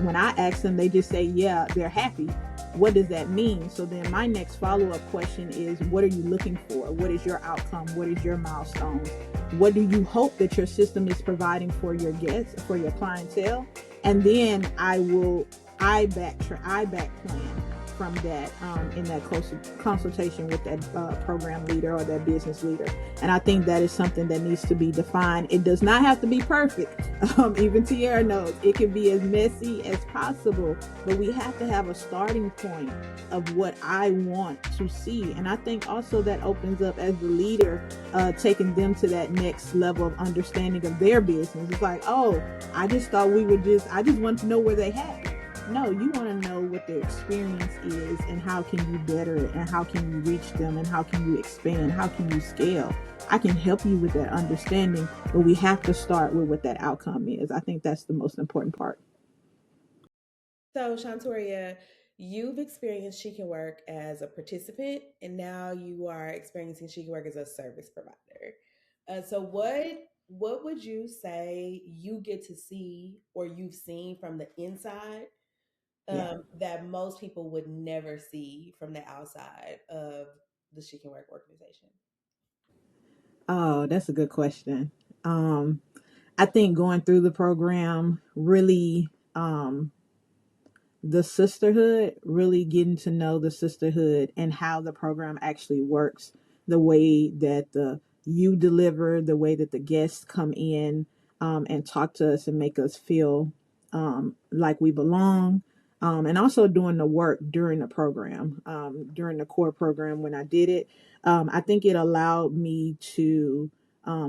when I ask them, they just say, yeah, they're happy. What does that mean? So then my next follow-up question is, what are you looking for? What is your outcome? What is your milestones? What do you hope that your system is providing for your guests, for your clientele? And then I back plan from that, in that close consultation with that program leader or that business leader. And I think that is something that needs to be defined. It does not have to be perfect. Even Tiara knows it can be as messy as possible, but we have to have a starting point of what I want to see. And I think also that opens up, as the leader, taking them to that next level of understanding of their business. It's like, oh, I just want to know where they have it. No, you want to know what their experience is and how can you better it and how can you reach them and how can you expand, how can you scale. I can help you with that understanding, but we have to start with what that outcome is. I think that's the most important part. So, Shontoria, you've experienced She Can Work as a participant, and now you are experiencing She Can Work as a service provider. So what would you say you get to see or you've seen from the inside, Yeah. that most people would never see from the outside of the She Can Work organization? Oh, that's a good question. Um, I think going through the program really, the sisterhood, really getting to know the sisterhood and how the program actually works, the way that the you deliver, the way that the guests come in, and talk to us and make us feel, like we belong. And also doing the work during the program, during the core program when I did it. I think it allowed me to,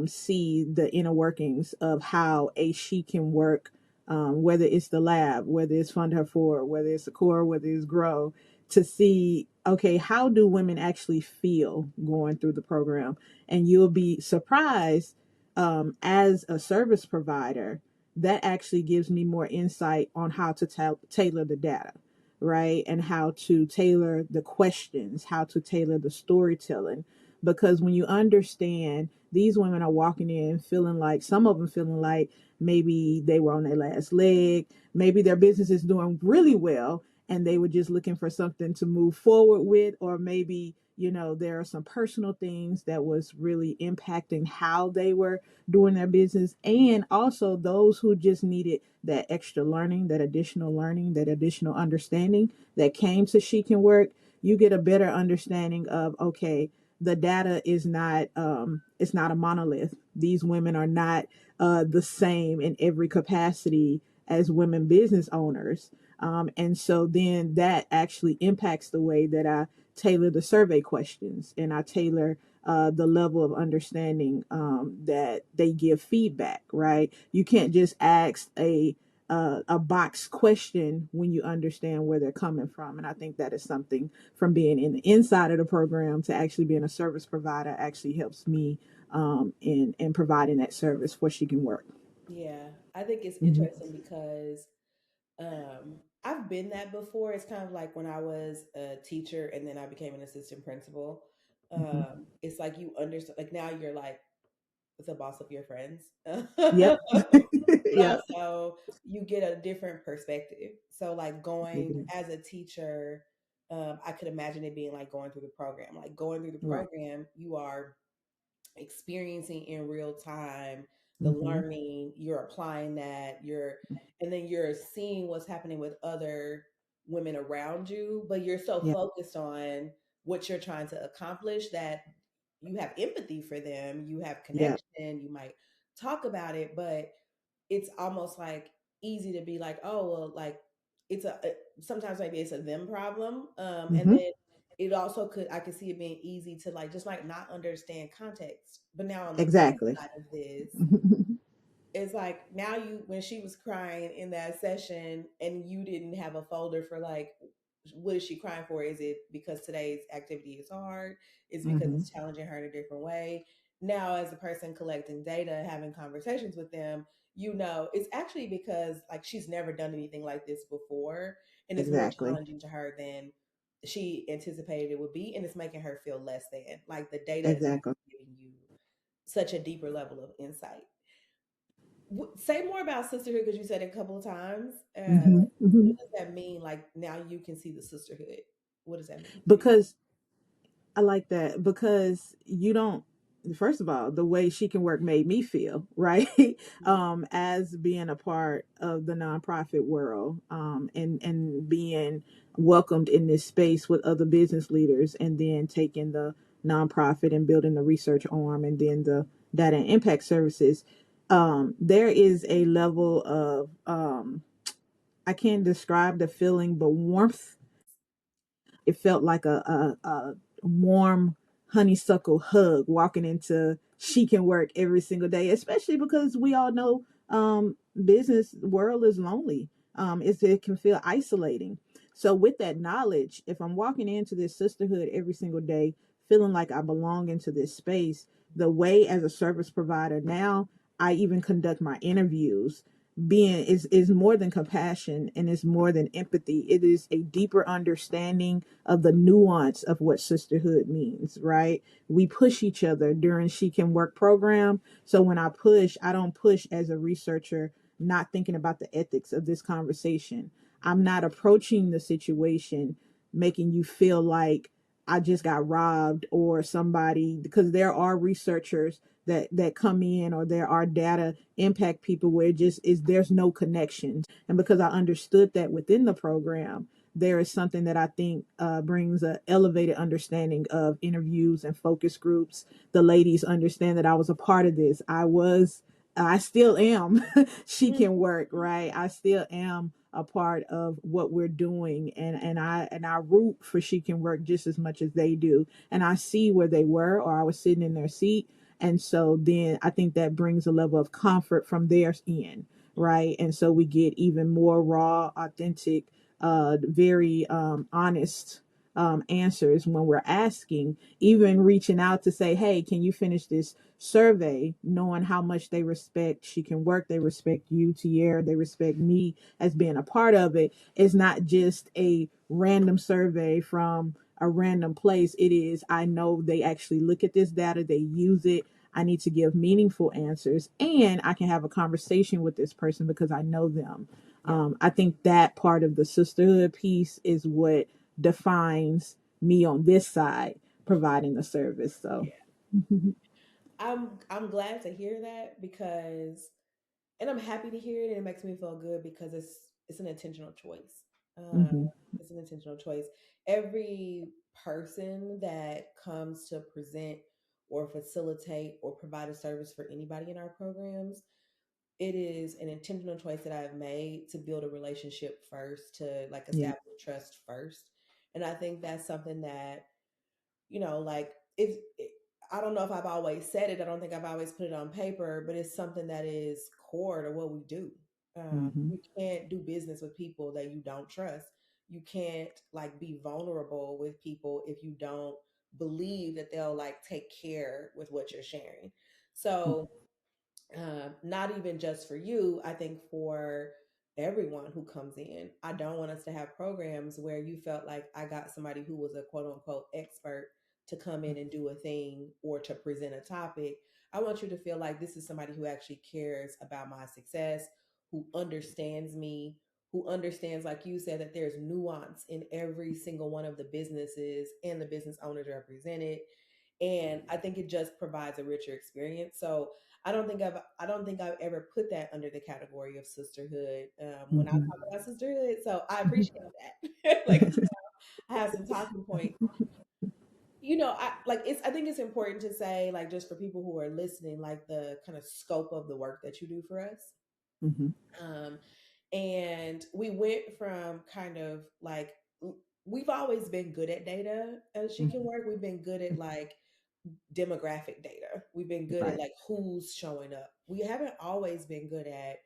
see the inner workings of how a she can work, whether it's the lab, whether it's Fund Her Forward, whether it's the core, whether it's Grow, to see, okay, how do women actually feel going through the program? And you'll be surprised, as a service provider, that actually gives me more insight on how to tailor the data, right? And how to tailor the questions, how to tailor the storytelling. Because when you understand, these women are walking in feeling like, some of them feeling like maybe they were on their last leg, maybe their business is doing really well and they were just looking for something to move forward with, or maybe, there are some personal things that was really impacting how they were doing their business. And also those who just needed that extra learning, that additional understanding that came to She Can Work. You get a better understanding of, okay, the data is not, it's not a monolith. These women are not, the same in every capacity as women business owners. And so then that actually impacts the way that I tailor the survey questions, and I tailor, the level of understanding, that they give feedback, right? You can't just ask a box question when you understand where they're coming from. And I think that is something, from being in the inside of the program to actually being a service provider, actually helps me, in providing that service for She Can Work. Yeah, I think it's Mhm. interesting because I've been that before. It's kind of like when I was a teacher and then I became an assistant principal. Mhm. It's like you understand, like now you're like the boss of your friends, Yep. but Yep. also you get a different perspective. So, like going Agree. as a teacher, I could imagine it being like going through the program. Like going through the Right. program, you are experiencing in real time the Hmm. learning, you're applying that, and then you're seeing what's happening with other women around you, but you're so Yeah. focused on what you're trying to accomplish that you have empathy for them, you have Yeah. connection, you might talk about it, but it's almost like easy to be like, oh, well, like sometimes maybe it's a them problem. And Hmm. then it also I could see it being easy to like just like not understand context. But now on the flip Exactly. side of this, it's like now you when she was crying in that session and you didn't have a folder for like what is she crying for? Is it because today's activity is hard? Is it because Hmm. it's challenging her in a different way? Now, as a person collecting data, having conversations with them, it's actually because like she's never done anything like this before, and it's more Exactly. challenging to her than she anticipated it would be, and it's making her feel less than. Like the data is Exactly. giving you such a deeper level of insight. Say more about sisterhood because you said it a couple of times. Hmm. What Hmm. does that mean? Like now you can see the sisterhood. What does that mean for you? Because I like that because you don't, first of all, the way She Can Work made me feel, right? Mhm. As being a part of the nonprofit world, and being welcomed in this space with other business leaders, and then taking the nonprofit and building the research arm, and then the data and impact services. There is a level of, I can't describe the feeling, but warmth. It felt like a warm honeysuckle hug walking into She Can Work every single day, especially because we all know, business world is lonely. It can feel isolating. So with that knowledge, if I'm walking into this sisterhood every single day, feeling like I belong into this space, the way as a service provider now, I even conduct my interviews, being is more than compassion, and is more than empathy. It is a deeper understanding of the nuance of what sisterhood means, right? We push each other during She Can Work program. So when I push, I don't push as a researcher not thinking about the ethics of this conversation. I'm not approaching the situation making you feel like I just got robbed or somebody, because there are researchers that come in, or there are data impact people where it just is, there's no connections. And because I understood that within the program, there is something that I think brings a elevated understanding of interviews and focus groups. The ladies understand that I was a part of this. I still am. She Can Work, right? I still am a part of what we're doing, and I root for She Can Work just as much as they do. And I see where they were, or I was sitting in their seat, and so then I think that brings a level of comfort from their end, right? And so we get even more raw, authentic, very honest answers when we're asking, even reaching out to say, hey, can you finish this survey, knowing how much they respect She Can Work, they respect you, Tiara, they respect me as being a part of it. It's not just a random survey from a random place. It is, I know they actually look at this data, they use it. I need to give meaningful answers, and I can have a conversation with this person because I know them. Yeah. I think that part of the sisterhood piece is what defines me on this side providing the service. So, Yeah. I'm glad to hear that because and I'm happy to hear it and it makes me feel good because it's an intentional choice. Uh, hmm. it's an intentional choice. Every person that comes to present or facilitate or provide a service for anybody in our programs, it is an intentional choice that I've made to build a relationship first, to like Yeah. establish trust first. And I think that's something that like if I don't know if I've always said it, I don't think I've always put it on paper, but it's something that is core to what we do. Hmm. You can't do business with people that you don't trust. You can't like be vulnerable with people if you don't believe that they'll like take care with what you're sharing. So not even just for you, I think for everyone who comes in. I don't want us to have programs where you felt like I got somebody who was a quote unquote expert to come in and do a thing or to present a topic. I want you to feel like this is somebody who actually cares about my success, who understands me, who understands, like you said, that there's nuance in every single one of the businesses and the business owners represented. And I think it just provides a richer experience. So I don't think I've ever put that under the category of sisterhood when I Hmm. talk about sisterhood. So I appreciate that. Like I have some talking points. I like it's. I think it's important to say, like, just for people who are listening, like the kind of scope of the work that you do for us. Hmm. Um, and we went from kind of like we've always been good at data as She Can Hmm. Work. We've been good at like demographic data. We've been good at Right. like who's showing up. We haven't always been good at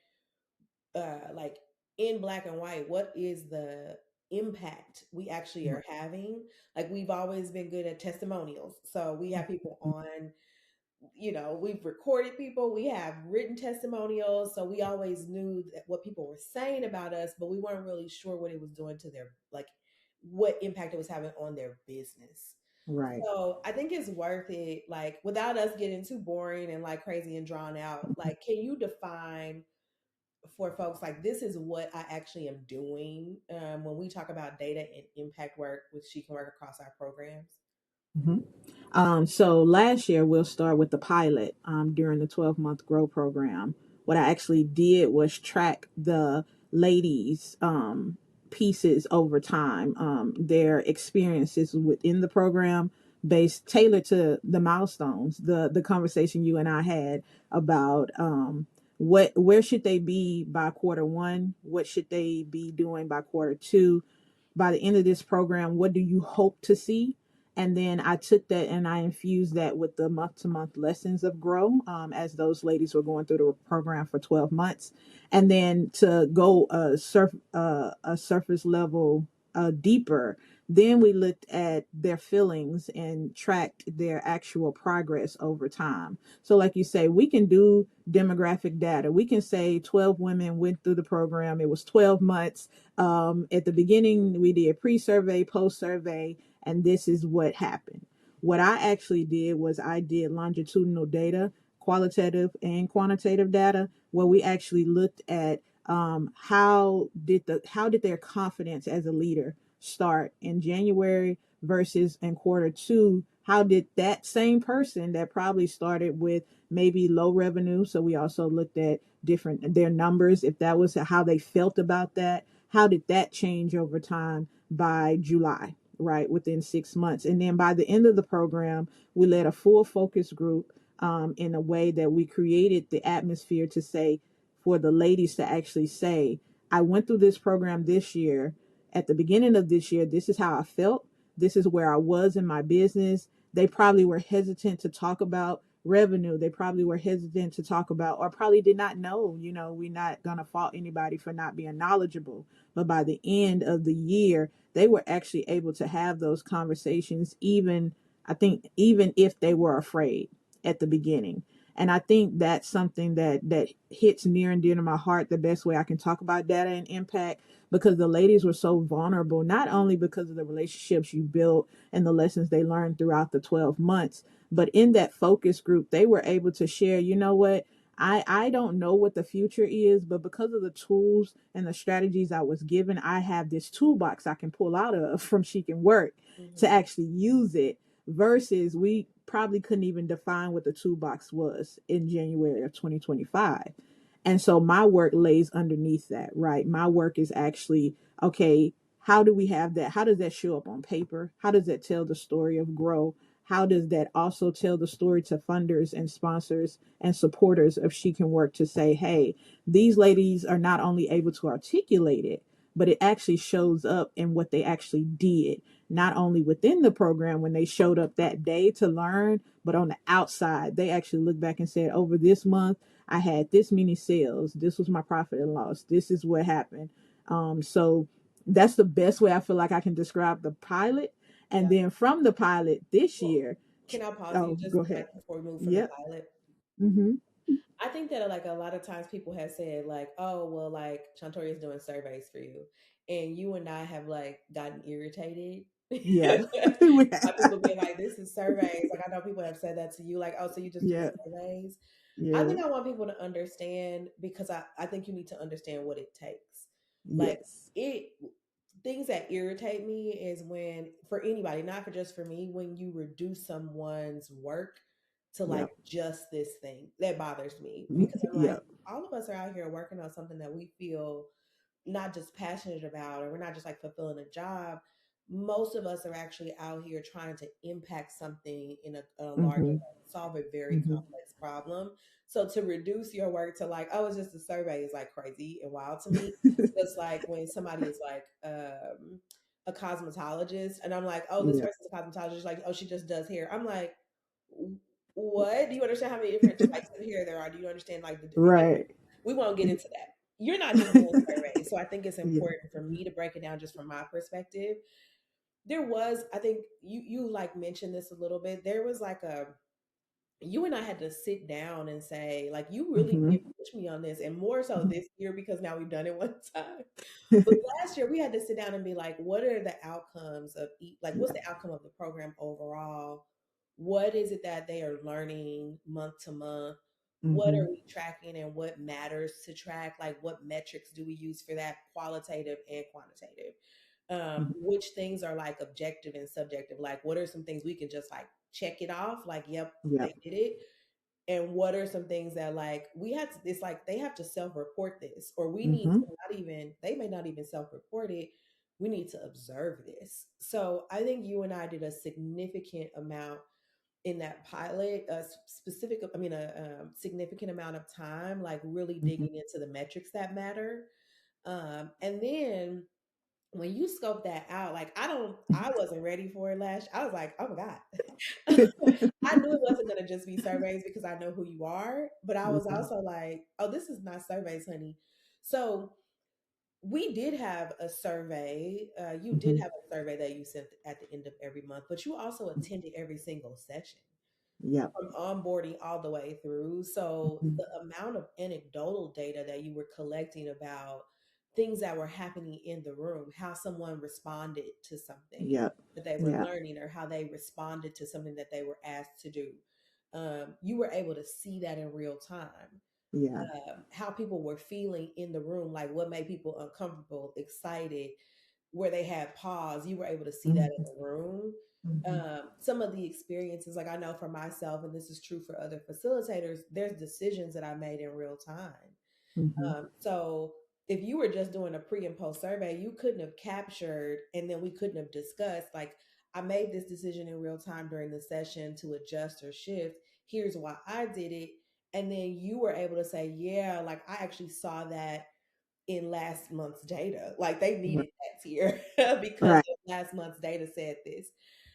like in black and white, what is the impact we actually are having? Like we've always been good at testimonials. So we have people on, we've recorded people, we have written testimonials. So we always knew that what people were saying about us, but we weren't really sure what it was doing to their like what impact it was having on their business. Right. So I think it's worth it, like without us getting too boring and like crazy and drawn out. Like, can you define for folks like this is what I actually am doing when we talk about data and impact work, which she can work across our programs? Mhm. So last year, we'll start with the pilot during the 12-month Grow program. What I actually did was track the ladies' pieces over time, their experiences within the program, based tailored to the milestones. The conversation you and I had about where should they be by quarter one, what should they be doing by quarter two, by the end of this program, what do you hope to see? And then I took that and I infused that with the month to month lessons of Grow, as those ladies were going through the program for 12 months. And then to go a surface level deeper, then we looked at their feelings and tracked their actual progress over time. So, like you say, we can do demographic data. We can say 12 women went through the program, it was 12 months. At the beginning, we did pre-survey, post-survey, and this is what happened. What I actually did was I did longitudinal data, qualitative and quantitative data, where we actually looked at how did their confidence as a leader start in January versus in quarter two. How did that same person that probably started with maybe low revenue? So we also looked at different their numbers, if that was how they felt about that, how did that change over time by July, right, within 6 months. And then by the end of the program, we led a full focus group in a way that we created the atmosphere to say, for the ladies to actually say, I went through this program this year. At the beginning of this year, this is how I felt. This is where I was in my business. They probably were hesitant to talk about revenue. They probably were hesitant to talk about, or probably did not know. We're not going to fault anybody for not being knowledgeable. But by the end of the year, they were actually able to have those conversations, even, I think, even if they were afraid at the beginning. And I think that's something that hits near and dear to my heart, the best way I can talk about data and impact, because the ladies were so vulnerable, not only because of the relationships you built and the lessons they learned throughout the 12 months, but in that focus group, they were able to share, you know what, I don't know what the future is, but because of the tools and the strategies I was given, I have this toolbox I can pull out of from She Can Work to Mm-hmm. actually use it, versus we probably couldn't even define what the toolbox was in January of 2025. And so my work lays underneath that, right? My work is actually, okay, how do we have that? How does that show up on paper? How does that tell the story of Grow? How does that also tell the story to funders and sponsors and supporters of She Can Work to say, hey, these ladies are not only able to articulate it, but it actually shows up in what they actually did, not only within the program when they showed up that day to learn, but on the outside, they actually look back and said, over this month, I had this many sales. This was my profit and loss. This is what happened. So that's the best way I feel like I can describe the pilot. And Yeah. then from the pilot this Well, year, can I pause you oh, just go ahead. like before we move from the Yep. pilot? Mm-hmm. I think that like a lot of times people have said like, oh well, like Shontoria is doing surveys for you, and you and I have like gotten irritated Yeah. by people being like, this is surveys. Like I know people have said that to you, like, oh, so you just do Yeah. surveys. I Yeah. think I want people to understand because I think you need to understand what it takes. Like Yes. it things that irritate me is when for anybody, not for just for me, when you reduce someone's work to like Yep. just this thing. That bothers me because I'm like, Yep. all of us are out here working on something that we feel not just passionate about, or we're not just like fulfilling a job. Most of us are actually out here trying to impact something in a larger Mm-hmm. way, solve a very Mm-hmm. complex problem. So to reduce your work to like, oh, it's just a survey is like crazy and wild to me. Just like when somebody is like a cosmetologist, and I'm like, oh, this Yeah. person's a cosmetologist, like, oh, she just does hair. I'm like, what? Do you understand how many different types of hair there are? Do you understand like Right. we won't get into that. You're not just doing surveys. So I think it's Yeah. important for me to break it down just from my perspective. There was, I think you like mentioned this a little bit. There was like you and I had to sit down and say, like, you really Mm-hmm. did push me on this, and more so this year because now we've done it one time. But last year we had to sit down and be like, what are the outcomes of like what's Yeah. the outcome of the program overall? What is it that they are learning month to month? What Mm-hmm. are we tracking and what matters to track? Like what metrics do we use for that, qualitative and quantitative? Which things are like objective and subjective? Like what are some things we can just like check it off? Like, yep, Yep. they did it. And what are some things that like we had to, it's like they have to self-report this, or we need Mm-hmm. to not even, they may not even self-report it, we need to observe this. So I think you and I did a significant amount in that pilot, a specific, I mean a significant amount of time like really Mm-hmm. digging into the metrics that matter. And then when you scope that out, like I wasn't ready for it last. I was like, oh my God. I knew it wasn't gonna just be surveys because I know who you are, but I was Mm-hmm. also like, oh, this is not surveys, honey. So we did have a survey. You did Mm-hmm. have a survey that you sent at the end of every month, but you also attended every single session Yep. from onboarding all the way through. So Mm-hmm. the amount of anecdotal data that you were collecting about things that were happening in the room, how someone responded to something Yep. that they were Yeah. learning, or how they responded to something that they were asked to do. You were able to see that in real time. Yeah. How people were feeling in the room, like what made people uncomfortable, excited, where they had pause. You were able to see that in Mm-hmm. the room. Mm-hmm. Some of the experiences, like I know for myself, and this is true for other facilitators, there's decisions that I made in real time. Mm-hmm. So if you were just doing a pre and post survey, you couldn't have captured, and then we couldn't have discussed, like, I made this decision in real time during the session to adjust or shift. Here's why I did it. And then you were able to say, yeah, like I actually saw that in last month's data. Like they Right. needed that here because Right. of last month's data said this.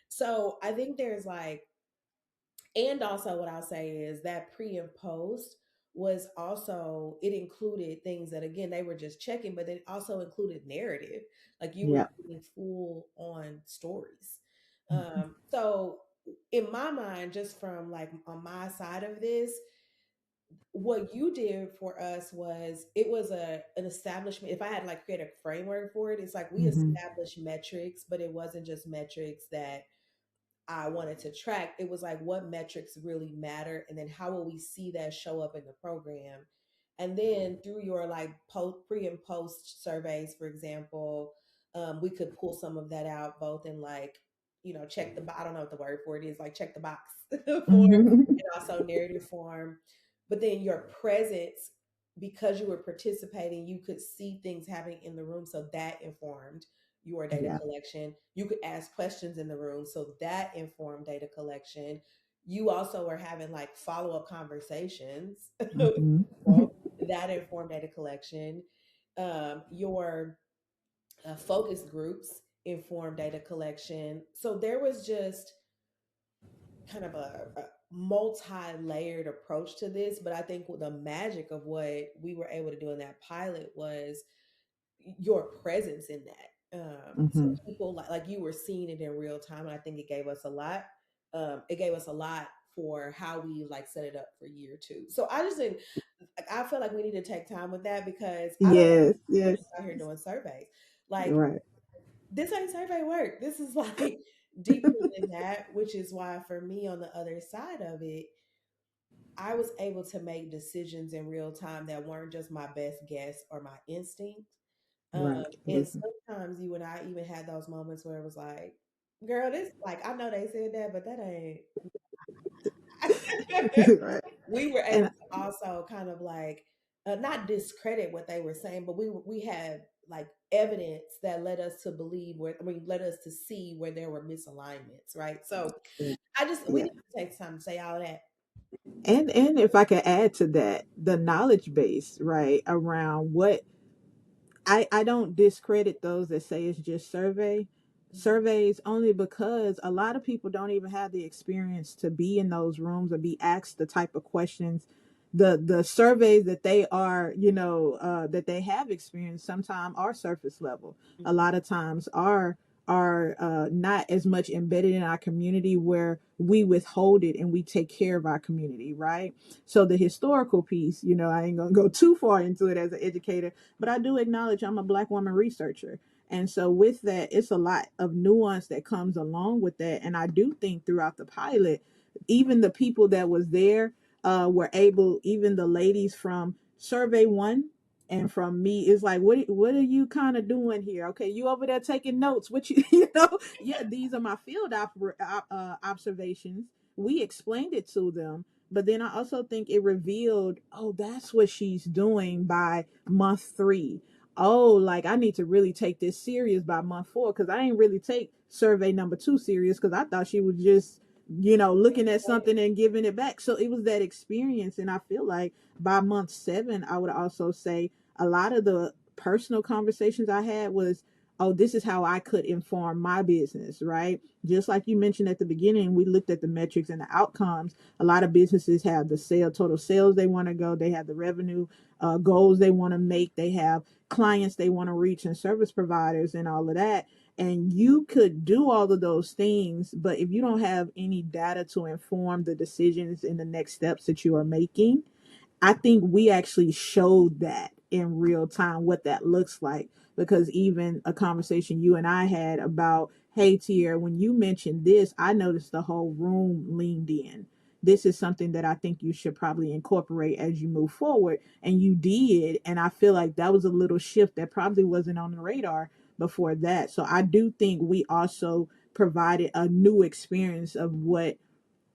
So I think there's like, and also what I'll say is that pre and post was also, it included things that again they were just checking, but it also included narrative. Like you were Yeah. getting full on stories. Mm-hmm. So in my mind, just from like on my side of this, what you did for us was, it was an establishment. If I had like create a framework for it, it's like we Mm-hmm. established metrics, but it wasn't just metrics that I wanted to track. It was like what metrics really matter, and then how will we see that show up in the program? And then through your like pre and post surveys, for example, we could pull some of that out, both in like, check the I don't know what the word for it is, like check the box form, Mm-hmm. and also narrative form. But then your presence, because you were participating, you could see things happening in the room, so that informed your data Yeah. collection. You could ask questions in the room, so that informed data collection. You also are having like follow up conversations with Mm-hmm. people, that informed data collection. Your focus groups informed data collection. So there was just kind of a multi-layered approach to this, but I think the magic of what we were able to do in that pilot was your presence in that. So Mm-hmm. people like you were seeing it in real time, and I think it gave us a lot. It gave us a lot for how we like set it up for year two. So I just think, like, I feel like we need to take time with that because I don't know, Yes. we're Yes. just out here doing surveys. Like Right. this ain't survey work. This is like deeper than that, which is why for me on the other side of it, I was able to make decisions in real time that weren't just my best guess or my instinct. Right. And Absolutely. sometimes you and I even had those moments where it was like, girl, this, like, I know they said that, but that ain't. Right. We were able And to also kind of like not discredit what they were saying, but we had like evidence that led us to believe where, I mean, led us to see where there were misalignments, right? So I just, we yeah. need to take time to say all that. And if I could add to that, the knowledge base, right, around what I don't discredit those that say it's just Mhm. surveys only because a lot of people don't even have the experience to be in those rooms or be asked the type of questions. The surveys that they are, that they have experienced sometimes are surface level. A Mhm. lot of times are are not as much embedded in our community, where we withhold it and we take care of our community, right? So the historical piece, I ain't gonna go too far into it as an educator, but I do acknowledge I'm a Black woman researcher. And so with that, it's a lot of nuance that comes along with that. And I do think throughout the pilot, even the people that was there were able, even the ladies from survey one and from me, is like, what are you kind of doing here? Okay, you over there taking notes, what you yeah, these are my field observations. We explained it to them, but then I also think it revealed, oh, that's what she's doing by month 3. Oh, like I need to really take this serious by month 4, because I ain't really take survey number 2 serious, because I thought she was just looking at something and giving it back. So it was that experience. And I feel like by month 7, I would also say a lot of the personal conversations I had was, oh, this is how I could inform my business, right? Just like you mentioned at the beginning, we looked at the metrics and the outcomes. A lot of businesses have the total sales they want to go, they have the revenue goals they want to make, they have clients they want to reach, and service providers and all of that. And you could do all of those things, but if you don't have any data to inform the decisions and the next steps that you are making, I think we actually showed that in real time what that looks like. Because even a conversation you and I had about, hey, Tier, when you mentioned this, I noticed the whole room leaned in. This is something that I think you should probably incorporate as you move forward. And you did. And I feel like that was a little shift that probably wasn't on the radar before that. So I do think we also provided a new experience of what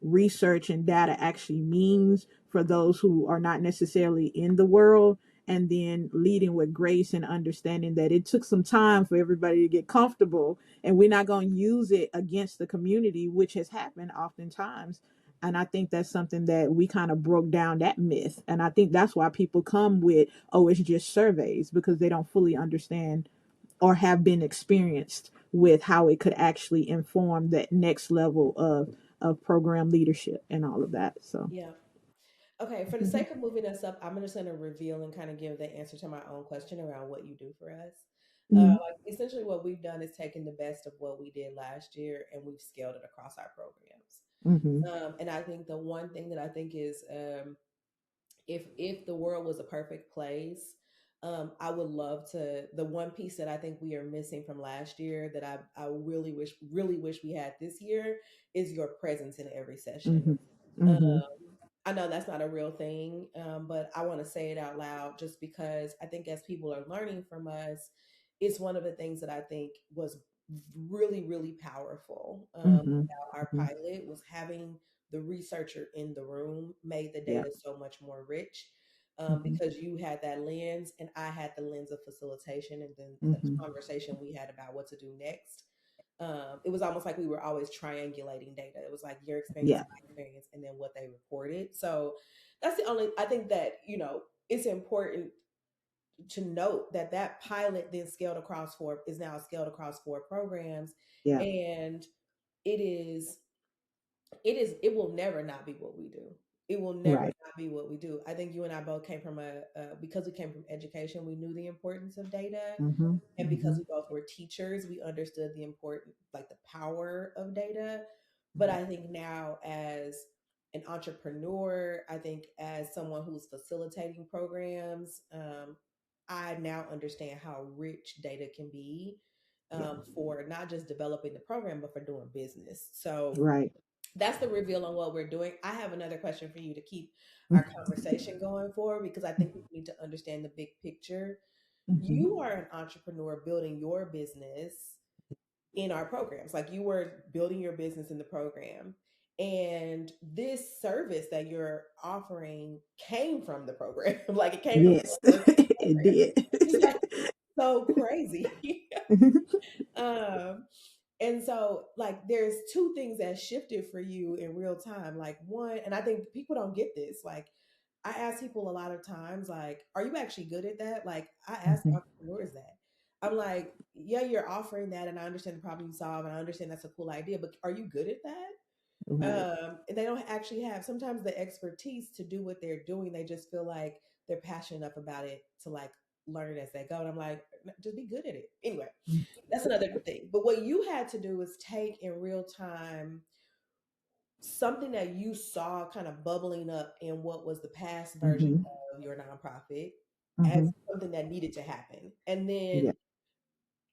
research and data actually means for those who are not necessarily in the world, and then leading with grace and understanding that it took some time for everybody to get comfortable, and we're not going to use it against the community, which has happened oftentimes. And I think that's something that we kind of broke down that myth, and I think that's why people come with, oh, it's just surveys, because they don't fully understand or have been experienced with how it could actually inform that next level of program leadership and all of that. So, Yeah. Okay, for the mhm, sake of moving us up, I'm just going to reveal and kind of give the answer to my own question around what you do for us. mhm, Like essentially, what we've done is taken the best of what we did last year and we've scaled it across our programs. mhm, And I think the one thing that I think is, if the world was a perfect place, I would love to. The one piece that I think we are missing from last year that I really wish we had this year is your presence in every session. mhm, Um, mhm, I know that's not a real thing, but I want to say it out loud just because I think as people are learning from us, it's one of the things that I think was really powerful mhm, about our mhm. pilot was having the researcher in the room made the Yeah. data so much more rich, Mhm, because you had that lens and I had the lens of facilitation, and then the mhm. conversation we had about what to do next. It was almost like we were always triangulating data. It was like your experience, Yeah. my experience, and then what they reported. So that's the only, I think that, it's important to note that that pilot then scaled across four, is now scaled across 4 programs. Yeah. And it is, it will never not be what we do. It will never Right. not be what we do. I think you and I both came from because we came from education, we knew the importance of data, Mhm, and because mhm. we both were teachers, we understood the important, like the power of data. But Yeah. I think now, as an entrepreneur, I think as someone who's facilitating programs, I now understand how rich data can be, Yeah. for not just developing the program, but for doing business. So Right. that's the reveal on what we're doing. I have another question for you to keep our Mhm, conversation going forward, because I think people need to understand the big picture. mhm. You are an entrepreneur building your business in our programs. Like you were building your business in the program. And this service that you're offering came from the program. Like it came from Yes, someone working in the it program, did. which is like so crazy. um, and so, like, there's two things that shifted for you in real time. Like, one, and I think people don't get this. Like, I ask people a lot of times, like, are you actually good at that? Like, I ask Mhm. entrepreneurs that. I'm like, yeah, you're offering that, and I understand the problem you solve, and I understand that's a cool idea, but are you good at that? Right. And they don't actually have sometimes the expertise to do what they're doing. They just feel like they're passionate enough about it to like learn it as they go. And I'm like, just be good at it. Anyway, that's another thing. But what you had to do is take in real time something that you saw kind of bubbling up in what was the past version Mm-hmm. of your nonprofit as Mm-hmm. something that needed to happen. And Yeah. then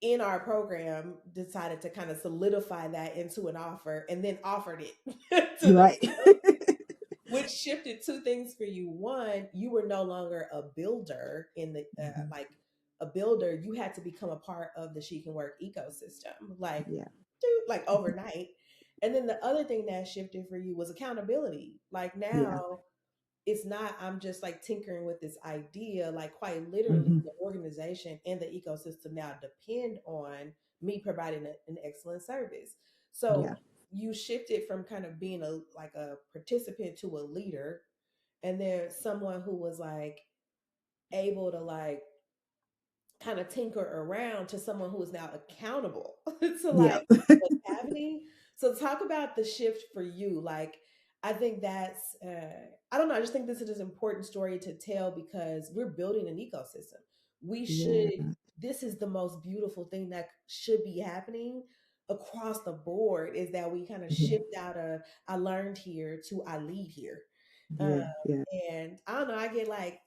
in our program decided to kind of solidify that into an offer and then offered it to the Right. which shifted two things for you. One, you were no longer a builder in the Hmm. like a builder. You had to become a part of the She Can Work ecosystem, like Yeah. dude, like overnight. And then the other thing that shifted for you was accountability. Like Yeah. now, it's not I'm just like tinkering with this idea. Like quite literally, Hmm. the organization and the ecosystem now depend on me providing an excellent service. So Yeah. you shifted from kind of being a like a participant to a leader, and then someone who was like able to like kind of tinker around to someone who is now accountable to Yeah. like what's happening. So talk about the shift for you. Like I think that's I don't know, I just think this is an important story to tell because we're building an ecosystem. We Yeah. should This is the most beautiful thing that should be happening across the board is that we kind of Mhm. shift out of I learned here to I lead here. Um, Yeah. Yeah. and I don't know, I get like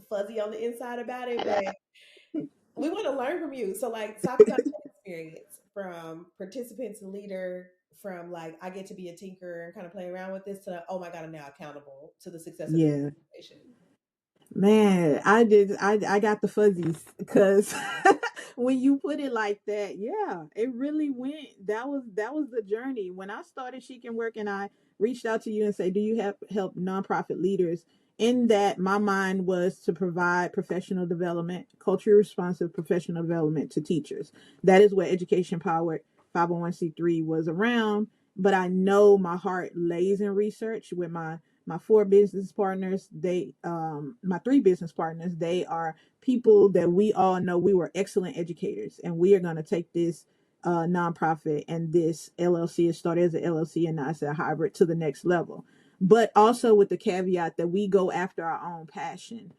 fuzzy on the inside about it, but we want to learn from you. So, like, talk about that experience from participant to leader, from like, I get to be a tinker and kind of play around with this to, oh my God, I'm now accountable to the success of this Yeah. organization. Man, I got the fuzzies because when you put it like that, yeah, it really went. That was the journey. When I started She Can Work and I reached out to you and say, "Do you have help nonprofit leaders?" In that, my mind was to provide professional development, culturally responsive professional development to teachers. That is what Education Powered 501c3 was around. But I know my heart lays in research with my four business partners, they my three business partners, they are people that we all know we were excellent educators, and we are going to take this nonprofit and this LLC. It started as an LLC and now it's a hybrid to the next level, but also with the caveat that we go after our own passion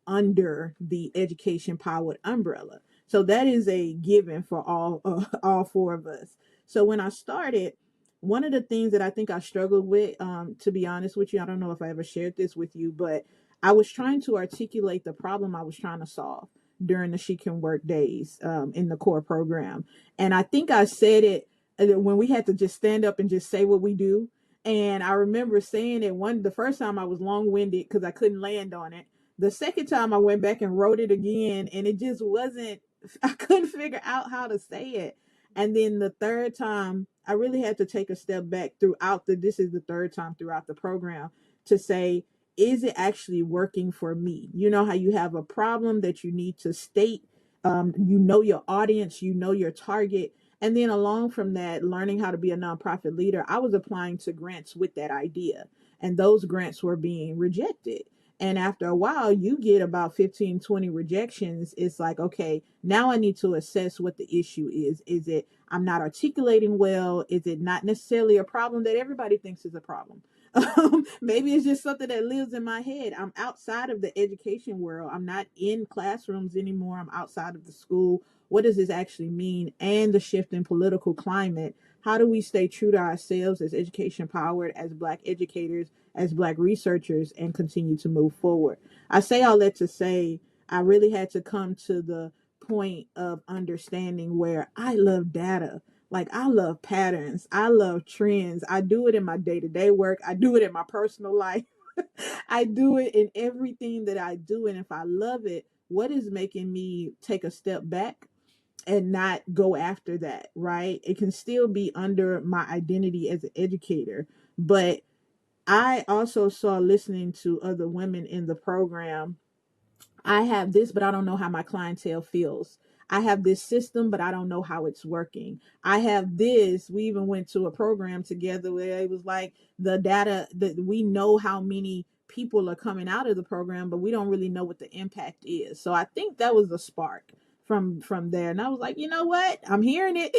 under the education powered umbrella. So that is a given for all four of us. So when I started, one of the things that I think I struggled with, to be honest with you, I don't know if I ever shared this with you, but I was trying to articulate the problem I was trying to solve during the She Can Work days in the core program. And I think I said it when we had to just stand up and just say what we do. And I remember saying it the first time I was long winded because I couldn't land on it. The second time I went back and wrote it again, and it just wasn't, I couldn't figure out how to say it. And then the third time, I really had to take a step back this is the third time throughout the program to say, is it actually working for me? You know how you have a problem that you need to state, you know your audience, you know your target. And then along from that, learning how to be a nonprofit leader, I was applying to grants with that idea. And those grants were being rejected. And after a while, you get about 15, 20 rejections. It's like, okay, now I need to assess what the issue is. Is it I'm not articulating well? Is it not necessarily a problem that everybody thinks is a problem? Maybe it's just something that lives in my head. I'm outside of the education world. I'm not in classrooms anymore. I'm outside of the school. What does this actually mean? And the shift in political climate. How do we stay true to ourselves as education powered, as Black educators, as Black researchers, and continue to move forward? I say all that to say I really had to come to the point of understanding where I love data. Like I love patterns. I love trends. I do it in my day-to-day work. I do it in my personal life. I do it in everything that I do. And if I love it, what is making me take a step back and not go after that, right? It can still be under my identity as an educator. But I also saw, listening to other women in the program, I have this, but I don't know how my clientele feels. I have this system, but I don't know how it's working. I have this. We even went to a program together where it was like the data that we know how many people are coming out of the program, but we don't really know what the impact is. So I think that was the spark from there. And I was like, you know what? I'm hearing it.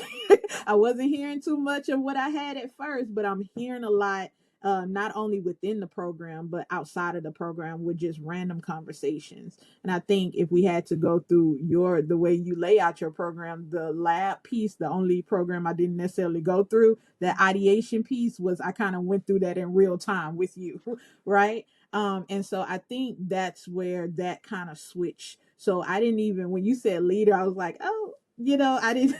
I wasn't hearing too much of what I had at first, but I'm hearing a lot. not only within the program but outside of the program, with just random conversations. And I think if we had to go through the way you lay out your program, the lab piece, the only program I didn't necessarily go through, that ideation piece, was I kind of went through that in real time with you, right? And so I think that's where that kind of switch. So I didn't even, when you said leader, I was like, oh, I didn't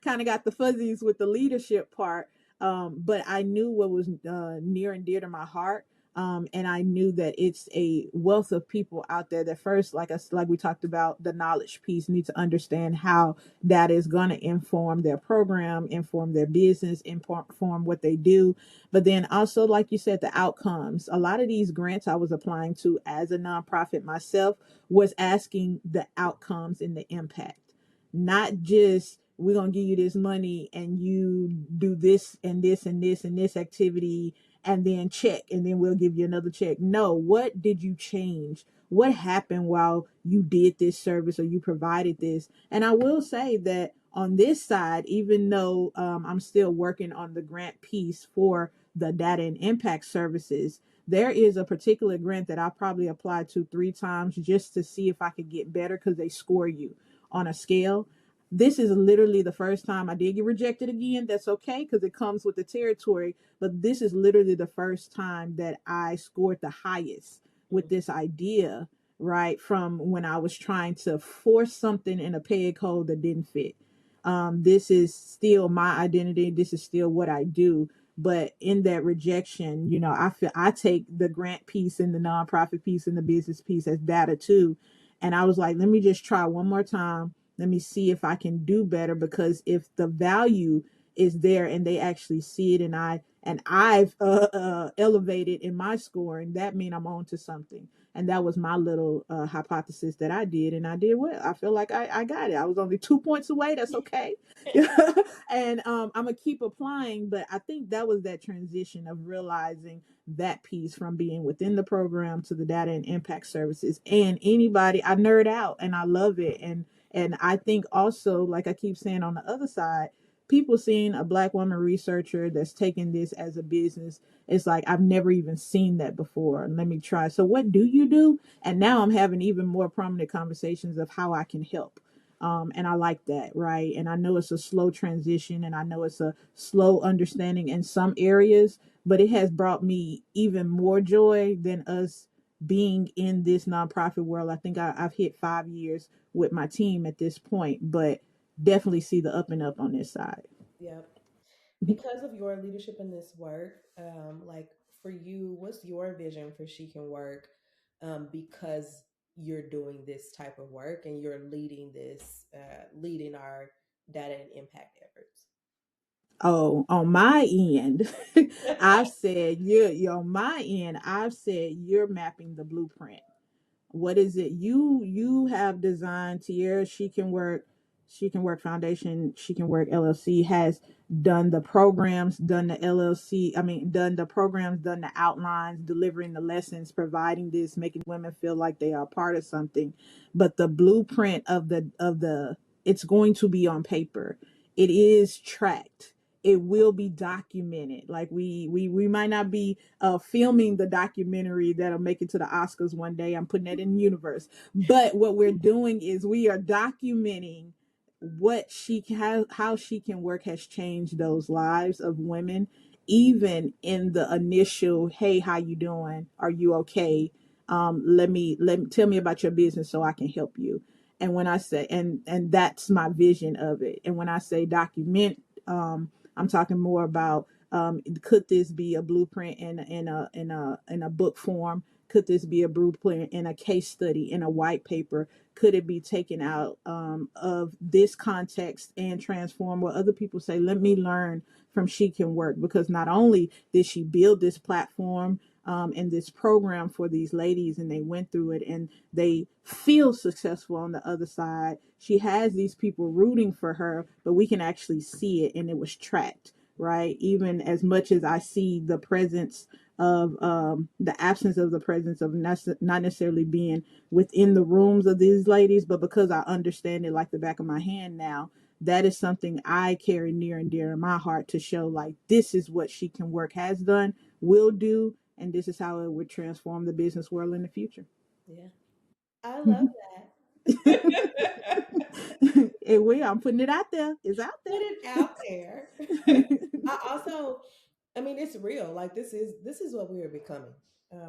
kind of got the fuzzies with the leadership part. But I knew what was near and dear to my heart. And I knew that it's a wealth of people out there that first, like we talked about, the knowledge piece, need to understand how that is going to inform their program, inform their business, inform what they do. But then also, like you said, the outcomes. A lot of these grants I was applying to as a nonprofit myself was asking the outcomes and the impact, not just we're gonna give you this money and you do this and this and this and this activity and then check, and then we'll give you another check. No, what did you change? What happened while you did this service or you provided this? And I will say that on this side, even though I'm still working on the grant piece for the data and impact services, there is a particular grant that I probably applied to 3 times just to see if I could get better, because they score you on a scale. This is literally the first time. I did get rejected again. That's okay, because it comes with the territory. But this is literally the first time that I scored the highest with this idea, right? From when I was trying to force something in a peg hole that didn't fit. This is still my identity. This is still what I do. But in that rejection, I feel I take the grant piece and the nonprofit piece and the business piece as data too. And I was like, let me just try one more time. Let me see if I can do better, because if the value is there and they actually see it, and I've elevated in my scoring, that means I'm on to something. And that was my little hypothesis that I did, and I did well. I feel like I got it. I was only 2 points away. That's okay. And I'm gonna keep applying. But I think that was that transition of realizing that piece from being within the program to the data and impact services. And anybody, I nerd out and I love it. And I think also, like I keep saying, on the other side, people seeing a Black woman researcher that's taking this as a business, it's like, I've never even seen that before. Let me try. So what do you do? And now I'm having even more prominent conversations of how I can help. And I like that, right? And I know it's a slow transition, and I know it's a slow understanding in some areas, but it has brought me even more joy than us being in this nonprofit world. I think I've hit 5 years with my team at this point, but definitely see the up and up on this side. Yep. Because of your leadership in this work, like for you, what's your vision for She Can Work? Because you're doing this type of work and you're leading leading our data and impact efforts. Oh, on my end, I've said you're on my end. I've said you're mapping the blueprint. What is it you have designed? Tiara, she can work foundation, she can work LLC has done the programs, done the LLC, I mean, done the programs, done the outlines, delivering the lessons, providing this, making women feel like they are part of something. But the blueprint of the it's going to be on paper. It is tracked. It will be documented. Like we might not be filming the documentary that'll make it to the Oscars one day. I'm putting that in the universe. But what we're doing is we are documenting how She Can Work has changed those lives of women, even in the initial, hey, how you doing? Are you okay? Let me tell me about your business so I can help you. And when I say, and that's my vision of it. And when I say document, I'm talking more about, could this be a blueprint in a book form? Could this be a blueprint in a case study, in a white paper? Could it be taken out of this context and transform what other people say? Let me learn from She Can Work, because not only did she build this platform and this program for these ladies, and they went through it and they feel successful on the other side. She has these people rooting for her, but we can actually see it, and it was tracked, right? Even as much as I see the presence of the absence of the presence of not necessarily being within the rooms of these ladies, but because I understand it like the back of my hand now, that is something I carry near and dear in my heart, to show like this is what She Can Work has done. will do, and this is how it would transform the business world in the future. Yeah. I love that. It will. I'm putting it out there. It's out Put it out there. there. I also, I mean, it's real. Like this is what we are becoming.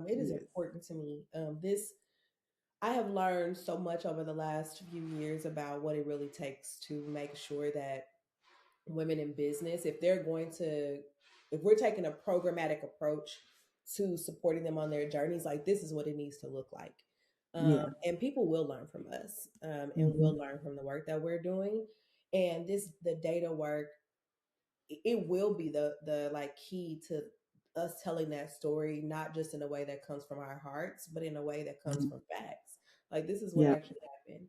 It is Yes. important to me. This I have learned so much over the last few years about what it really takes to make sure that women in business, if we're taking a programmatic approach to supporting them on their journeys, like this is what it needs to look like. Yeah. And people will learn from us, and Hmm. will learn from the work that we're doing. And the data work, it will be the like key to us telling that story, not just in a way that comes from our hearts, but in a way that comes from facts. Like this is what Yeah. actually happened.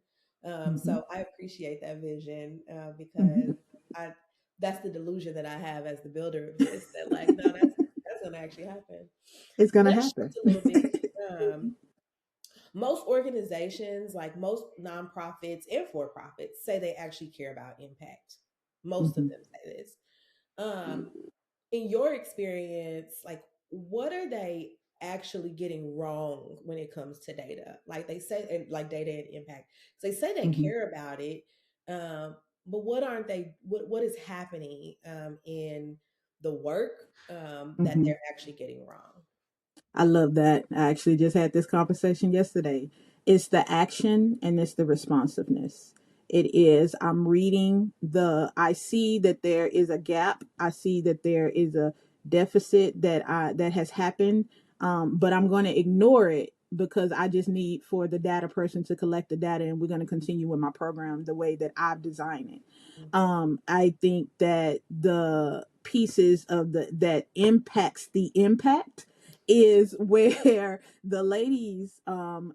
Hmm. So I appreciate that vision, because Hmm. I that's the delusion that I have as the builder of this. That like no, that's gonna actually happen. It's So gonna let's happen. shift a little bit. Um, Most organizations, like most nonprofits and for profits, say they actually care about impact. Most of Hmm. them say this. Um, in your experience, like what are they actually getting wrong when it comes to data? Like they say, and like data and impact. So they say they Hmm. care about it, um, but what aren't they? What is happening in the work that Hmm. they're actually getting wrong? I love that. I actually just had this conversation yesterday. It's the action and it's the responsiveness. It is, I see that there is a gap. I see that there is a deficit that has happened. But I'm going to ignore it because I just need for the data person to collect the data, and we're going to continue with my program the way that I've designed it. Mhm. I think that the pieces of the that impacts the impact is where the ladies,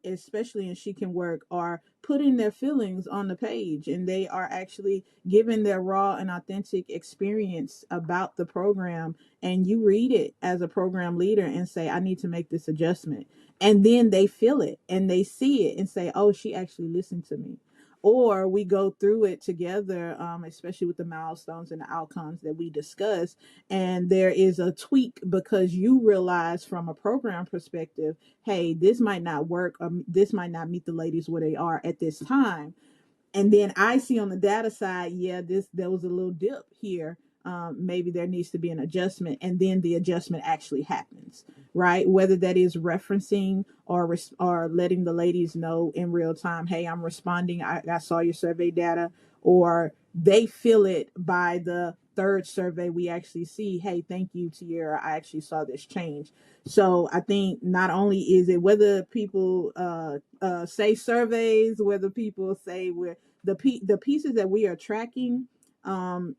especially in She Can Work, are putting their feelings on the page, and they are actually giving their raw and authentic experience about the program. And you read it as a program leader and say, I need to make this adjustment. And then they feel it and they see it and say, oh, she actually listened to me. Or we go through it together, especially with the milestones and the outcomes that we discuss, and there is a tweak because you realize from a program perspective, hey, this might not work, or this might not meet the ladies where they are at this time. And then I see on the data side, yeah, this there was a little dip here. Maybe there needs to be an adjustment, and then the adjustment actually happens, right? Whether that is referencing or letting the ladies know in real time, hey, I'm responding. I saw your survey data, or they feel it by the third survey we actually see, hey, thank you, Tiara, I actually saw this change. So I think not only is it whether people say surveys, whether people say we're the pieces that we are tracking,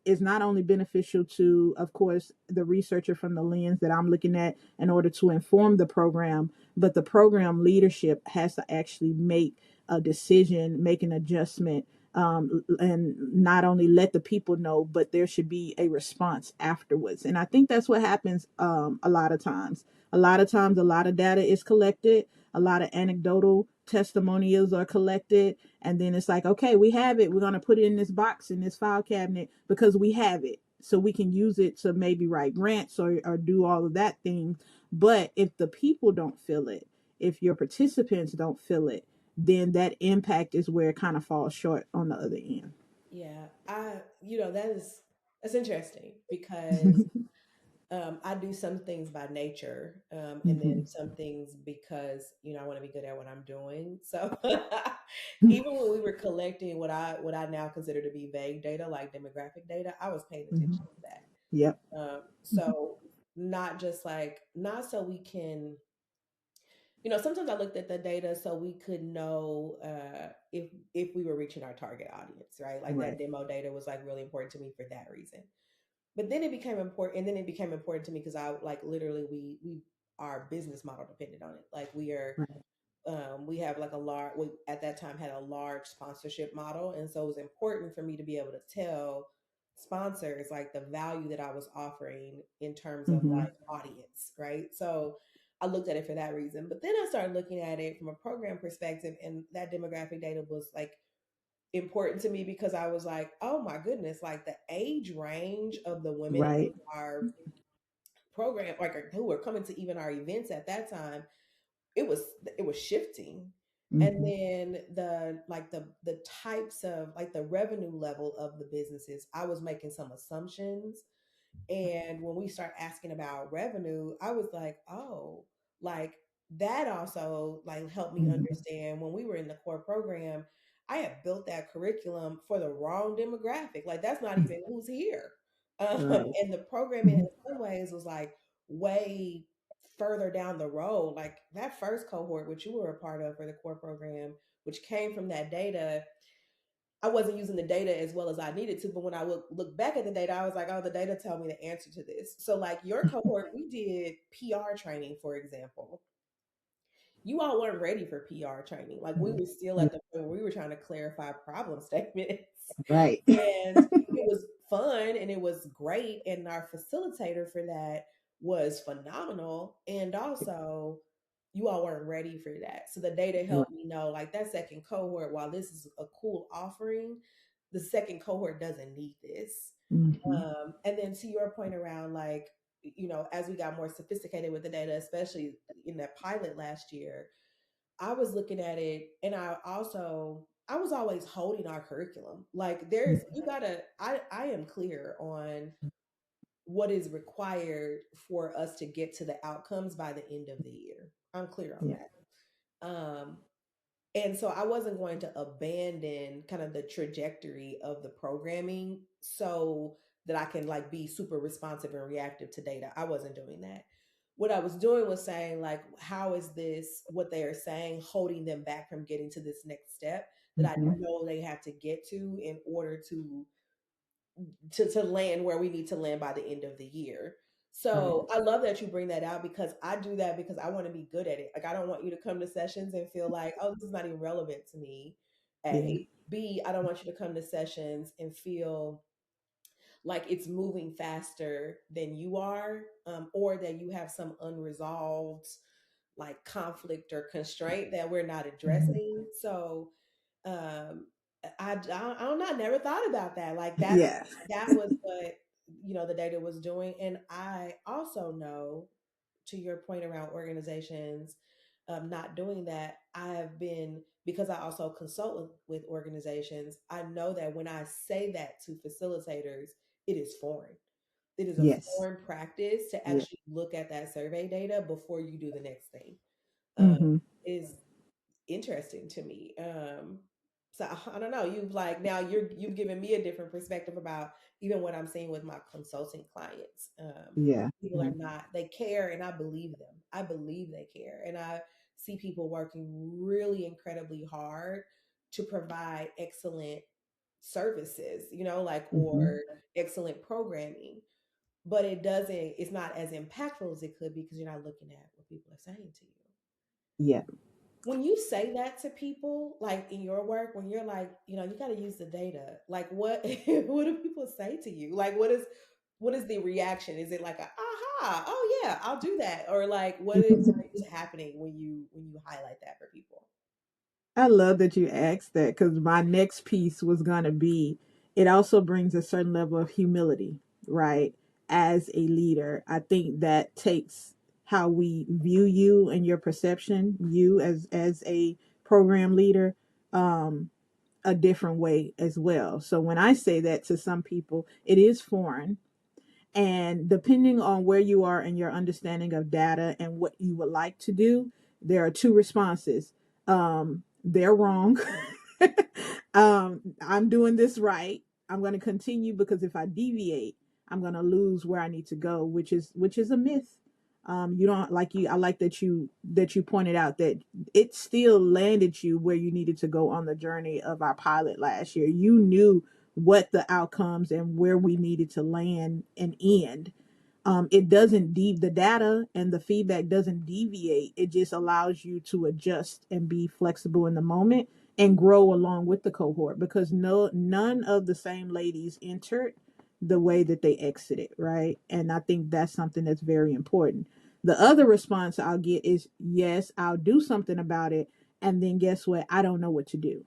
is not only beneficial to, of course, the researcher from the lens that I'm looking at in order to inform the program, but the program leadership has to actually make a decision, make an adjustment, and not only let the people know, but there should be a response afterwards. And I think that's what happens a lot of times. A lot of times, a lot of data is collected, a lot of anecdotal testimonials are collected, and then it's like, okay, we have it. We're going to put it in this box in this file cabinet because we have it. So we can use it to maybe write grants or do all of that thing. But if the people don't feel it, if your participants don't feel it, then that impact is where it kind of falls short on the other end. Yeah, that's interesting because I do some things by nature, and then Hmm. some things because I want to be good at what I'm doing. So even when we were collecting what I now consider to be vague data, like demographic data, I was paying Hmm. attention to that. Yep. So not so we can, sometimes I looked at the data so we could know if we were reaching our target audience, right? Like that Right. demo data was like really important to me for that reason. But then it became important, and then it became important to me because I like literally we our business model depended on it. Like Right. we have like a large we at that time had a large sponsorship model, and so it was important for me to be able to tell sponsors like the value that I was offering in terms of Hmm. like audience, right? So I looked at it for that reason, but then I started looking at it from a program perspective, and that demographic data was like important to me because I was like, oh my goodness, like the age range of the women in Right. our program, like who were coming to even our events at that time, it was it was shifting. And Mm-hmm. then the types of like the revenue level of the businesses, I was making some assumptions. And when we start asking about revenue, I was like, oh, like that also like helped me Mm-hmm. understand when we were in the core program, I had built that curriculum for the wrong demographic. Like that's not even who's here. Right. And the programming Mm-hmm. in some ways was like way further down the road. Like that first cohort, which you were a part of for the core program, which came from that data, I wasn't using the data as well as I needed to. But when I look back at the data, I was like, oh, the data tell me the answer to this. So, like your cohort, we did PR training, for example. You all weren't ready for PR training. Like we were still Yeah. at the point where we were trying to clarify problem statements. Right. And it was fun and it was great. And our facilitator for that was phenomenal. And also, you all weren't ready for that. So the data Right. helped me know like that second cohort, while this is a cool offering, the second cohort doesn't need this. Mm-hmm. And then to your point around like, as we got more sophisticated with the data, especially in that pilot last year, I was looking at it and I was always holding our curriculum. Like I am clear on what is required for us to get to the outcomes by the end of the year. I'm clear on Yeah. that. And so I wasn't going to abandon kind of the trajectory of the programming so that I can like be super responsive and reactive to data. I wasn't doing that. What I was doing was saying like, how is this what they are saying holding them back from getting to this next step that I Mm-hmm. know they have to get to in order to land where we need to land by the end of the year. Right. So I love that you bring that out because I do that because I want to be good at it. Like I don't want you to come to sessions and feel like, oh, this is not even relevant to me. Yeah. A. B, I don't want you to come to sessions and feel like it's moving faster than you are, or that you have some unresolved like conflict or constraint that we're not Mm-hmm. addressing. So um I don't know, I never thought about that. Like Yeah. that was what the data was doing. And I also know, to your point around organizations not doing that, I have been, because I also consult with organizations, I know that when I say that to facilitators, it is foreign. It is a Yes. foreign practice to Yeah. actually look at that survey data before you do the next thing. um, Mm-hmm. is interesting to me. So I don't know. You've like now you've given me a different perspective about even what I'm seeing with my consulting clients. Yeah. People are not, they care, and I believe them. I believe they care, and I see people working really incredibly hard to provide excellent services, like Mm-hmm. or excellent programming. But it's not as impactful as it could be because you're not looking at what people are saying to you. Yeah. When you say that to people, like in your work, when you're like, you got to use the data, like what what do people say to you? Like what is the reaction? Is it like a aha, oh yeah, I'll do that, or like what is happening when you highlight that for people? I love that you asked that because my next piece was going to be it also brings a certain level of humility, right? As a leader, I think that takes how we view you and your perception, you as a program leader, um, a different way as well. So when I say that to some people, it is foreign, and depending on where you are in your understanding of data and what you would like to do, there are two responses. They're wrong. I'm doing this right. I'm going to continue because if I deviate, I'm going to lose where I need to go, which is a myth. You don't like you. I like that you pointed out that it still landed you where you needed to go on the journey of our pilot last year. You knew what the outcomes and where we needed to land and end. It doesn't the data and the feedback doesn't deviate. It just allows you to adjust and be flexible in the moment and grow along with the cohort because none of the same ladies entered the way that they exited, right? And I think that's something that's very important. The other response I'll get is yes, I'll do something about it, and then guess what? I don't know what to do.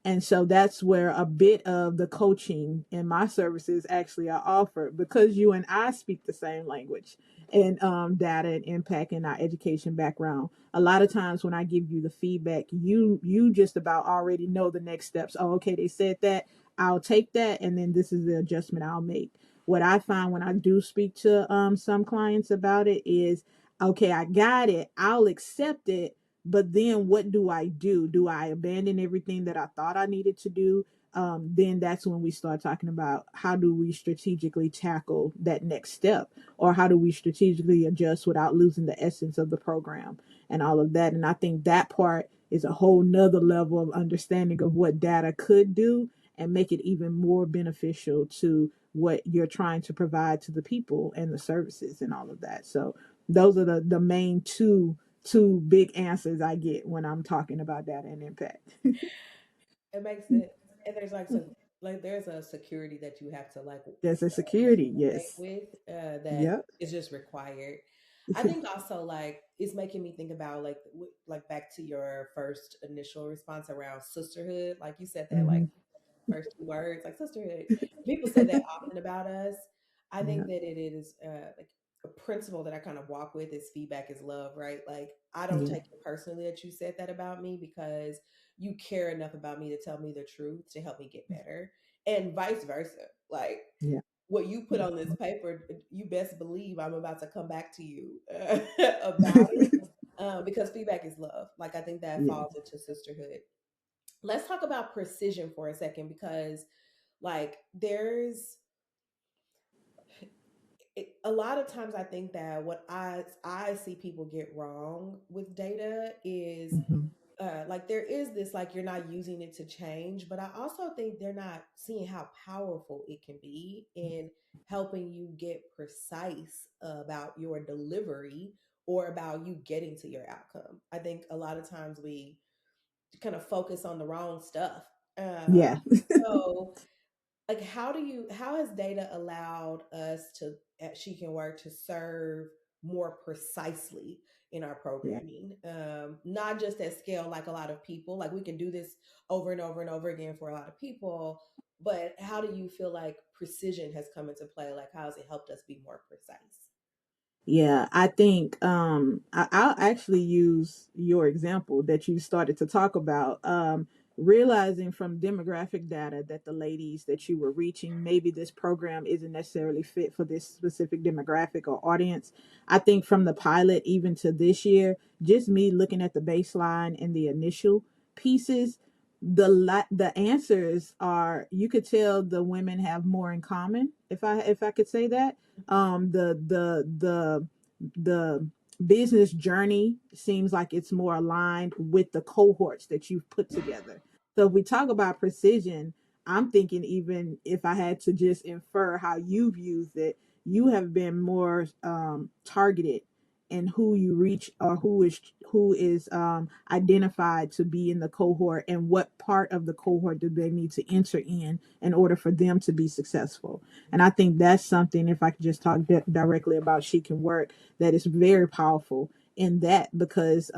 And so that's where a bit of the coaching in my services actually are offered, because you and I speak the same language and data and impact in our education background. A lot of times when I give you the feedback, you just about already know the next steps. Oh, okay, they said that. I'll take that, and then this is the adjustment I'll make. What I find when I do speak to some clients about it is, okay, I got it. I'll accept it, but then what do I do? Do I abandon everything that I thought I needed to do? Then that's when we start talking about how do we strategically tackle that next step, or how do we strategically adjust without losing the essence of the program and all of that. And I think that part is a whole nother level of understanding of what data could do and make it even more beneficial to what you're trying to provide to the people and the services and all of that. So those are the main two big answers I get when I'm talking about data and impact. It makes sense. And there's like some like there's a security that you have to like There's a security, facilitate yes. with that Yep. is just required. I think also like it's making me think about like like back to your first initial response around sisterhood. Like you said that like Hmm. first two words like sisterhood. People say that often about us. I think Yeah. that it is like a principle that I kind of walk with is feedback is love, right? Like I don't Yeah. take it personally that you said that about me because you care enough about me to tell me the truth to help me get better, and vice versa. Like Yeah. what you put on this paper, you best believe I'm about to come back to you about it because feedback is love. Like I think that Yeah. falls into sisterhood. Let's talk about precision for a second because like there's a lot of times I think that what I see people get wrong with data is Hmm. like there is this like you're not using it to change, but I also think they're not seeing how powerful it can be in helping you get precise about your delivery or about you getting to your outcome. I think a lot of times we kind of focus on the wrong stuff. Yeah. So like how has data allowed us to at She Can Work to serve more precisely in our Yeah. programming, not just at scale like a lot of people, like we can do this over and over and over again for a lot of people, but how do you feel like precision has come into play? Like how has it helped us be more precise? Yeah, I think I'll actually use your example that you started to talk about. Realizing from demographic data that the ladies that you were reaching, maybe this program isn't necessarily fit for this specific demographic or audience. I think from the pilot even to this year, just me looking at the baseline and the initial pieces, the answers are, you could tell the women have more in common, if I could say that. The business journey seems like it's more aligned with the cohorts that you've put together. So if we talk about precision, I'm thinking, even if I had to just infer how you've used it, you have been more targeted in who you reach, or who is identified to be in the cohort, and what part of the cohort do they need to enter in order for them to be successful. And I think that's something, if I could just talk directly about She Can Work, that is very powerful in that, because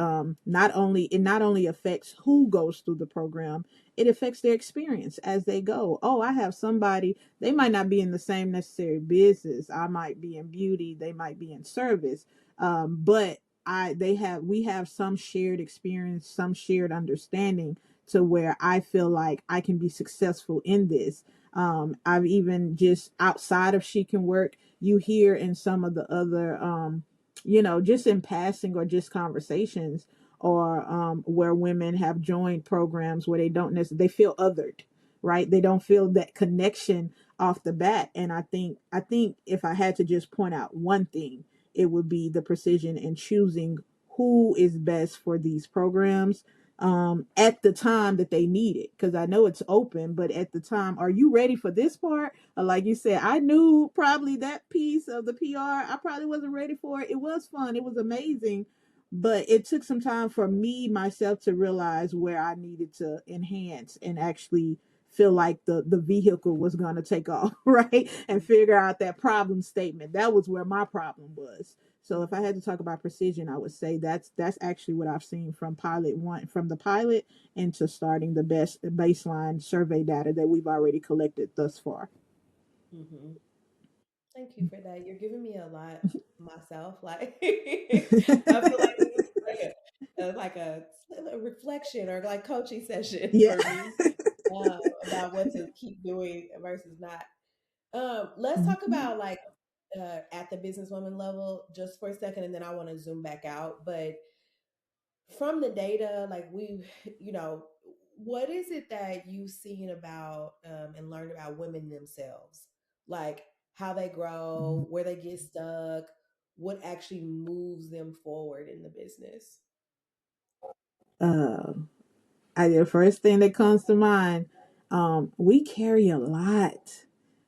not only affects who goes through the program, it affects their experience as they go. Oh, I have somebody, they might not be in the same necessary business. I might be in beauty, they might be in service, but we have some shared experience, some shared understanding, to where I feel like I can be successful in this. I've even, just outside of She Can Work, you hear in some of the other, just in passing or just conversations, or where women have joined programs where they don't necessarily, they feel othered, right? They don't feel that connection off the bat. And I think if I had to just point out one thing, it would be the precision in choosing who is best for these programs at the time that they need it. Because I know it's open, but at the time, are you ready for this part? Like you said, I knew probably that piece of the PR, I probably wasn't ready for it. It was fun, it was amazing, but it took some time for me myself to realize where I needed to enhance and actually feel like the vehicle was going to take off, right? And figure out that problem statement. That was where my problem was. So if I had to talk about precision, I would say that's actually what I've seen from pilot one, from the pilot into starting the best baseline survey data that we've already collected thus far. Hmm. Thank you for that. You're giving me a lot myself. Like I feel like this is like a reflection or like coaching session Yeah. for me about what to keep doing versus not. Let's talk about like at the businesswoman level just for a second, and then I want to zoom back out. But from the data, like you know, what is it that you've seen about and learned about women themselves? Like how they grow, where they get stuck, what actually moves them forward in the business? uh, the first thing that comes to mind, we carry a lot.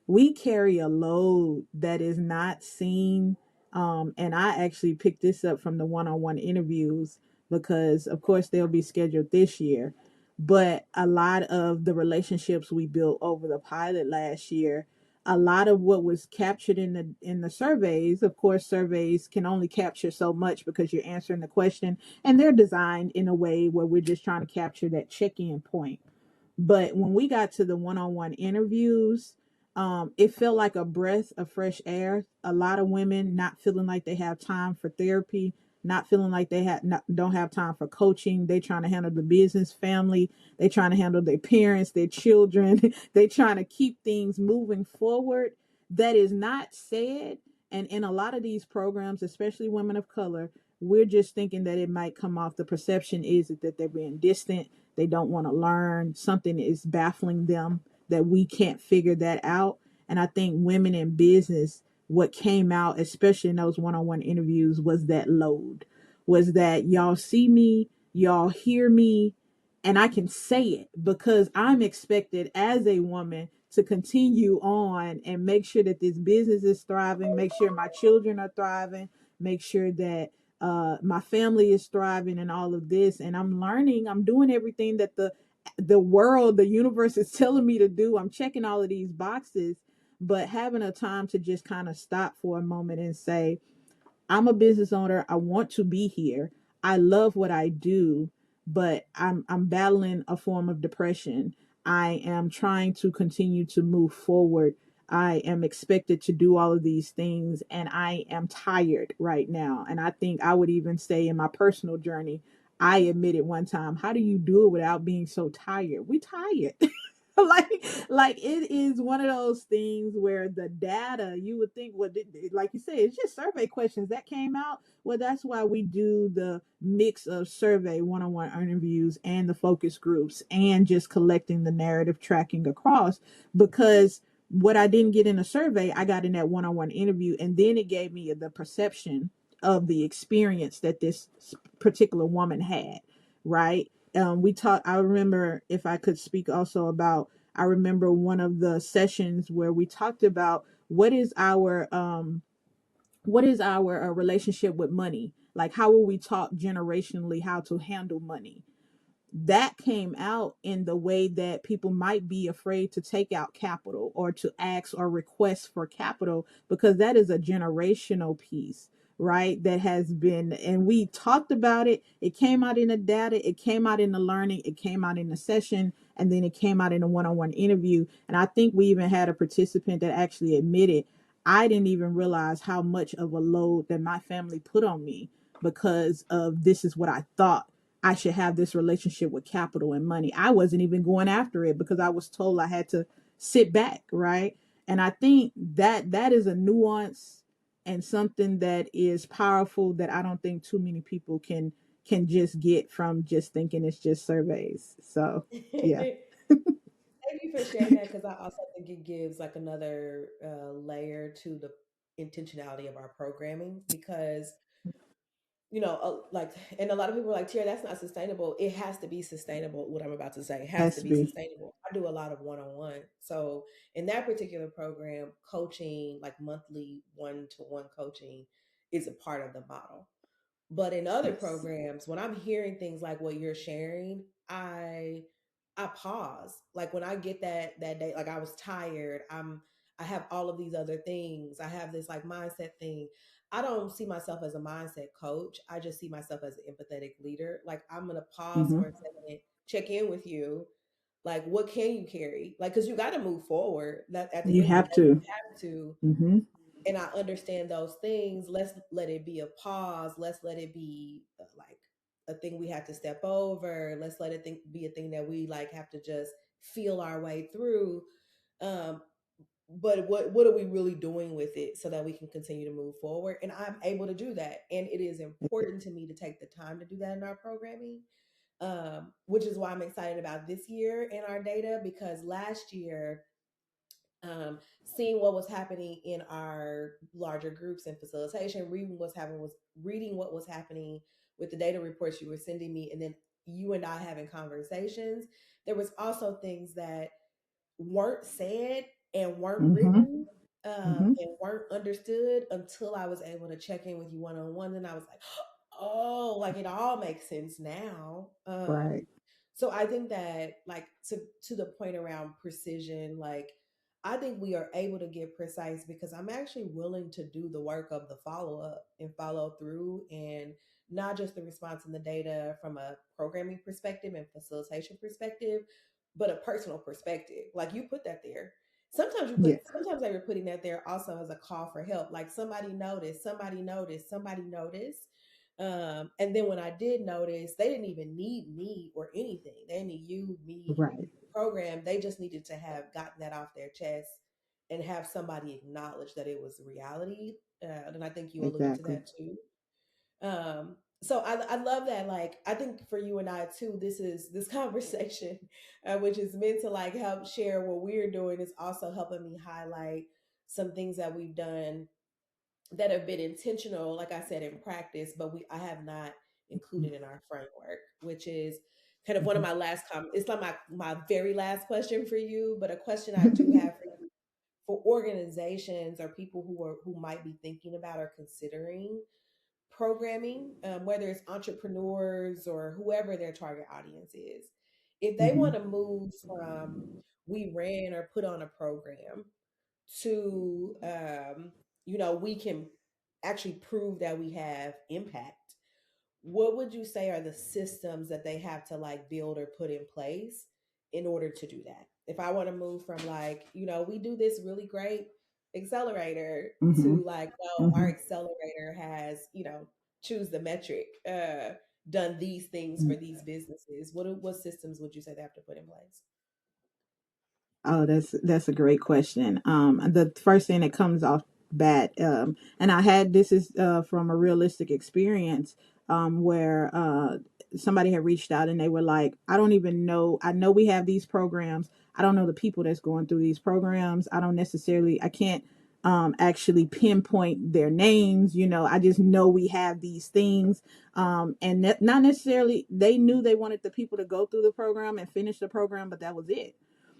We carry a load that is not seen. And I actually picked this up from the one-on-one interviews because, of course, they'll be scheduled this year. But a lot of the relationships we built over the pilot last year, a lot of what was captured in the surveys, of course, surveys can only capture so much because you're answering the question, and they're designed in a way where we're just trying to capture that check-in point. But when we got to the one-on-one interviews, it felt like a breath of fresh air. A lot of women not feeling like they have time for therapy, not feeling like they don't have time for coaching. They trying to handle the business, family. They trying to handle their parents, their children. They trying to keep things moving forward. That is not said. And in a lot of these programs, especially women of color, we're just thinking that it might come off. The perception is that they're being distant, they don't want to learn, something is baffling them, that we can't figure that out. And I think women in business, what came out, especially in those one-on-one interviews, was that load, was that y'all see me, y'all hear me, and I can say it because I'm expected as a woman to continue on and make sure that this business is thriving, make sure my children are thriving, make sure that my family is thriving and all of this. And I'm learning, I'm doing everything that the world, the universe is telling me to do. I'm checking all of these boxes, but having a time to just kind of stop for a moment and say, I'm a business owner. I want to be here. I love what I do, but I'm battling a form of depression. I am trying to continue to move forward. I am expected to do all of these things and I am tired right now. And I think I would even say in my personal journey, I admitted one time, how do you do it without being so tired? We tired. like it is one of those things where the data, you would think, what, like you said, it's just survey questions that came out. Well, that's why we do the mix of survey, one-on-one interviews, and the focus groups, and just collecting the narrative tracking across, because what I didn't get in a survey, I got in that one-on-one interview, and then it gave me the perception of the experience that this particular woman had, right? We talked, I remember, if I could speak also about, I remember one of the sessions where we talked about what is our relationship with money, like how will we talk generationally how to handle money. That came out in the way that people might be afraid to take out capital or to ask or request for capital, because that is a generational piece, right? That has been, and we talked about it. It came out in the data, it came out in the learning, it came out in the session, and then it came out in a one-on-one interview. And I think we even had a participant that actually admitted, I didn't even realize how much of a load that my family put on me because of this is what I thought I should have this relationship with capital and money. I wasn't even going after it because I was told I had to sit back, right? And I think that that is a nuance and something that is powerful that I don't think too many people can just get from just thinking it's just surveys. So, yeah. Thank you for sharing that because I also think it gives like another layer to the intentionality of our programming because like, and a lot of people are like, Tiara, that's not sustainable. It has to be sustainable. What I'm about to say has Has to to be be. sustainable. I do a lot of one-on-one. So in that particular program, coaching, like monthly one-to-one coaching, is a part of the model. But in other Yes. programs, when I'm hearing things like what you're sharing, I pause. Like when I get that day, like I was tired, I have all of these other things. I have this like mindset thing. I don't see myself as a mindset coach. I just see myself as an empathetic leader. Like, I'm gonna pause Mm-hmm. for a second, check in with you. Like, what can you carry? Like, because you got to move forward. That at the You end of the have day, you to. have to. Mm-hmm. And I understand those things. Let's let it be a pause. Let's let it be like a thing we have to step over. Let's let it be a thing that we like have to just feel our way through. Um, but what are we really doing with it so that we can continue to move forward? And I'm able to do that, and it is important to me to take the time to do that in our programming, which is why I'm excited about this year in our data, because last year, seeing what was happening in our larger groups and facilitation, reading what was happening with the data reports you were sending me, and then you and I having conversations. There was also things that weren't said and weren't Mm-hmm. written, Mm-hmm. and weren't understood until I was able to check in with you one on one. And I was like, oh, like it all makes sense now. Right. So I think that, like, to the point around precision, like, I think we are able to get precise because I'm actually willing to do the work of the follow up and follow through, and not just the response and the data from a programming perspective and facilitation perspective, but a personal perspective. Like, you put that there. Yeah. Sometimes they were putting that there also as a call for help. Like, somebody noticed, somebody noticed, somebody noticed. And then when I did notice, they didn't even need me or anything. They didn't need you, me, Right. program. They just needed to have gotten that off their chest and have somebody acknowledge that it was reality. And I think you alluded to Exactly. that too. So I love that. Like, I think for you and I too, this conversation, which is meant to like help share what we're doing, is also helping me highlight some things that we've done that have been intentional, like I said, in practice, but I have not included in our framework, which is kind of one of Mm-hmm. my last comments. It's not my very last question for you, but a question I do have for you, for organizations or people who might be thinking about or considering programming, whether it's entrepreneurs or whoever their target audience is. If they Mm-hmm. want to move from we ran or put on a program to, we can actually prove that we have impact, what would you say are the systems that they have to like build or put in place in order to do that? If I want to move from like, we do this really great accelerator Mm-hmm. to like, no, our Mm-hmm. accelerator has, choose the metric, done these things for these businesses, what systems would you say they have to put in place? Oh, that's a great question. The first thing that comes off bat, and I had this is from a realistic experience, where somebody had reached out and they were like, "I don't even know. I know we have these programs. I don't know the people that's going through these programs. I can't actually pinpoint their names. I just know we have these things, and not necessarily they knew they wanted the people to go through the program and finish the program, but that was it."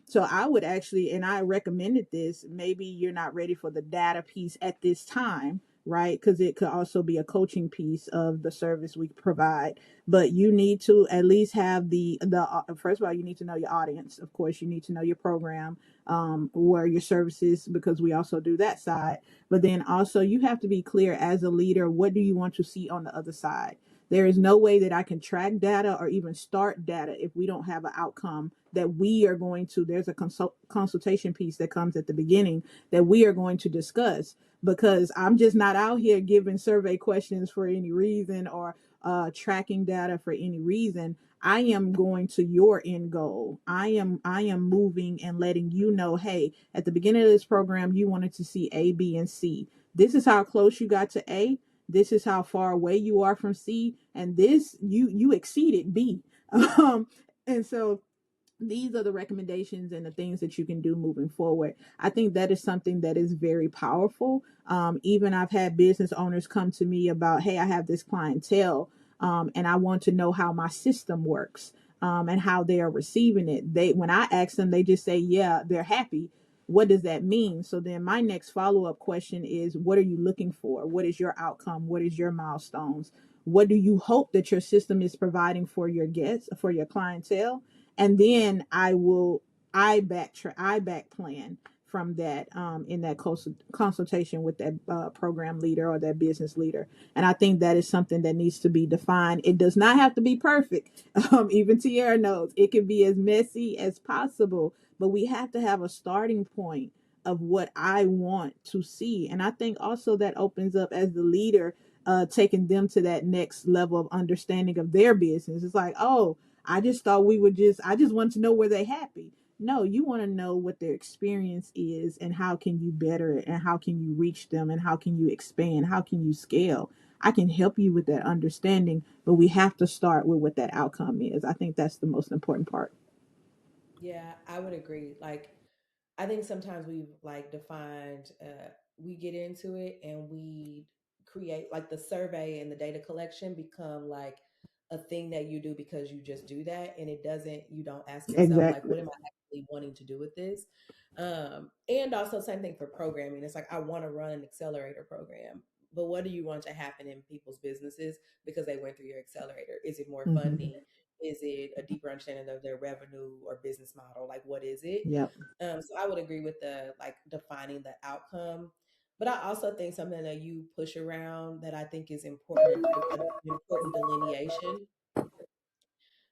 So I would actually, and I recommended this, maybe you're not ready for the data piece at this time, right? Because it could also be a coaching piece of the service we provide. But you need to at least have first of all, you need to know your audience. Of course, you need to know your program, where your services, because we also do that side. But then also you have to be clear as a leader, what do you want to see on the other side? There is no way that I can track data or even start data if we don't have an outcome that we are going to. There's a consultation piece that comes at the beginning that we are going to discuss, because I'm just not out here giving survey questions for any reason or tracking data for any reason. I am going to your end goal. I am moving and letting you know, hey, at the beginning of this program, you wanted to see A, B, and C. This is how close you got to A. This is how far away you are from C, and this you exceeded B. Um, and so these are the recommendations and the things that you can do moving forward. I think that is something that is very powerful. Even I've had business owners come to me about, hey, I have this clientele, and I want to know how my system works, and how they are receiving it. When I ask them, they just say, yeah, they're happy. What does that mean? So then my next follow-up question is, what are you looking for? What is your outcome? What is your milestones? What do you hope that your system is providing for your guests, for your clientele? And then I back plan from that in that consultation with that program leader or that business leader. And I think that is something that needs to be defined. It does not have to be perfect. Even Tiara knows it can be as messy as possible, but we have to have a starting point of what I want to see. And I think also that opens up as the leader, taking them to that next level of understanding of their business. It's like, oh, I just thought I just want to know where they're happy. No, you want to know what their experience is and how can you better it and how can you reach them and how can you expand? How can you scale? I can help you with that understanding, but we have to start with what that outcome is. I think that's the most important part. Yeah, I would agree. Like, I think sometimes we've like defined, we get into it and we create like the survey and the data collection become like a thing that you do because you just do that. And it doesn't, you don't ask yourself, like, Exactly. what am I actually wanting to do with this? And also, same thing for programming. It's like, I want to run an accelerator program. But what do you want to happen in people's businesses because they went through your accelerator? Is it more Hmm. funding? Is it a deeper understanding of their revenue or business model? Like, what is it? Yep. So I would agree with the like defining the outcome. But I also think something that you push around that I think is important, an important delineation.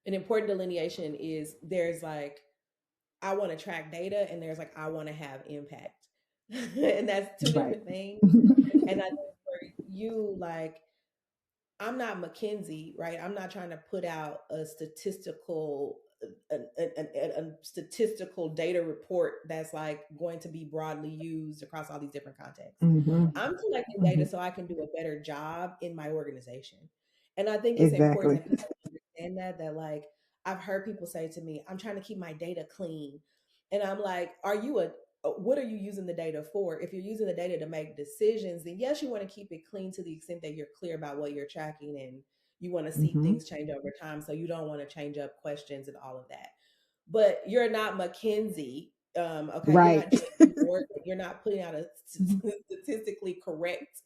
An important delineation is there's like, I want to track data and there's like, I want to have impact. And that's two Right. different things. And I think for you, like, I'm not McKinsey, right? I'm not trying to put out a statistical a statistical data report that's like going to be broadly used across all these different contexts. Hmm. I'm collecting Hmm. data so I can do a better job in my organization. And I think it's important Exactly. that people understand that like I've heard people say to me, I'm trying to keep my data clean. And I'm like, are you a what are you using the data for? If you're using the data to make decisions, then yes, you want to keep it clean to the extent that you're clear about what you're tracking and you want to see Hmm. things change over time. So you don't want to change up questions and all of that. But you're not McKinsey. Okay, you're Right. not JP Morgan. You're not putting out a statistically correct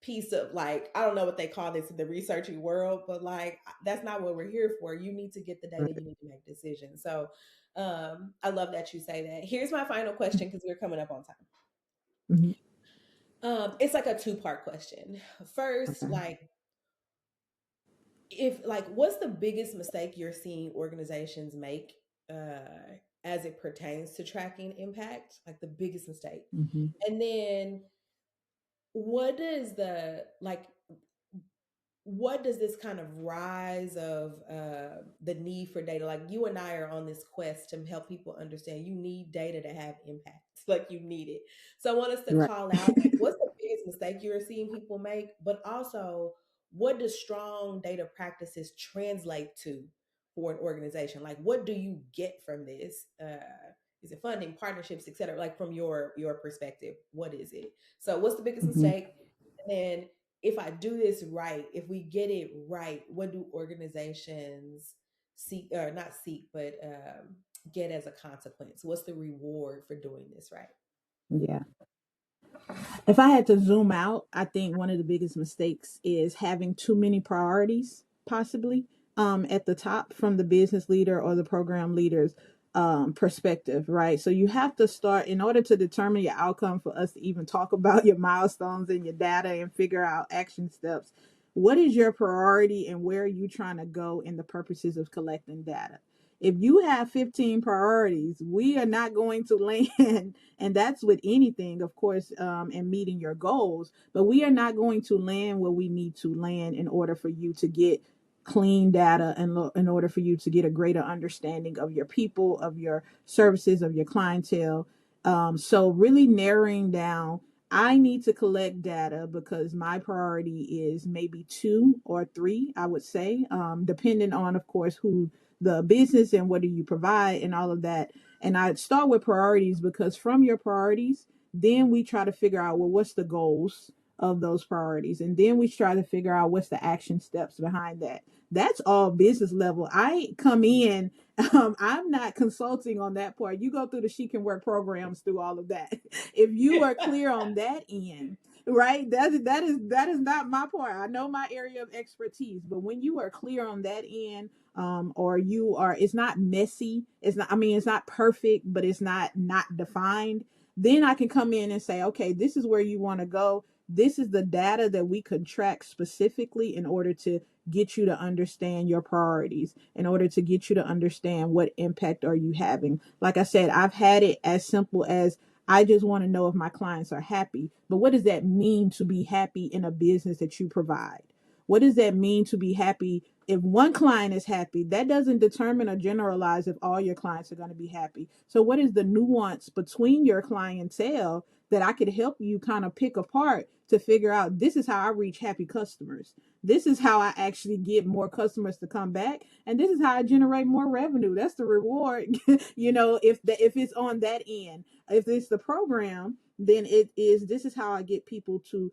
piece of like, I don't know what they call this in the researching world, but like that's not what we're here for. You need to get the data, Right. you need to make decisions. So I love that you say that. Here's my final question because we're coming up on time. Hmm. It's like a two-part question. First, Okay. like, if like what's the biggest mistake you're seeing organizations make as it pertains to tracking impact, like the biggest mistake? Hmm. And then what is the like what does this kind of rise of the need for data, like you and I are on this quest to help people understand you need data to have impact, like you need it. So I want us to Right. call out like what's the biggest mistake you're seeing people make, but also what does strong data practices translate to for an organization? Like what do you get from this? Is it funding, partnerships, etc.? Like from your perspective, what is it? So what's the biggest Hmm. mistake? And then if I do this right, if we get it right, what do organizations seek or not seek, but get as a consequence? What's the reward for doing this right? Yeah. If I had to zoom out, I think one of the biggest mistakes is having too many priorities, possibly, at the top from the business leader or the program leader's perspective, right? So you have to start, in order to determine your outcome, for us to even talk about your milestones and your data and figure out action steps. What is your priority and where are you trying to go in the purposes of collecting data? If you have 15 priorities, we are not going to land, and that's with anything, of course, and meeting your goals, but we are not going to land where we need to land in order for you to get clean data and in order for you to get a greater understanding of your people, of your services, of your clientele. So really narrowing down, I need to collect data because my priority is maybe two or three, I would say, depending on, of course, who the business and what do you provide and all of that. And I start with priorities because from your priorities, then we try to figure out, well, what's the goals of those priorities? And then we try to figure out what's the action steps behind that. That's all business level. I come in, I'm not consulting on that part. You go through the She Can Work programs through all of that. If you are clear on that end, right? That is not my part. I know my area of expertise, but when you are clear on that end, or you are, it's not messy. It's not. I mean, it's not perfect, but it's not defined. then I can come in and say, okay, this is where you want to go. This is the data that we could track specifically in order to get you to understand your priorities, in order to get you to understand what impact are you having. Like I said, I've had it as simple as, I just want to know if my clients are happy. But what does that mean to be happy in a business that you provide? What does that mean to be happy? If one client is happy, that doesn't determine or generalize if all your clients are going to be happy. So, what is the nuance between your clientele that I could help you kind of pick apart to figure out, this is how I reach happy customers? This is how I actually get more customers to come back, and this is how I generate more revenue. That's the reward. If it's on that end, if it's the program, then it is, this is how I get people to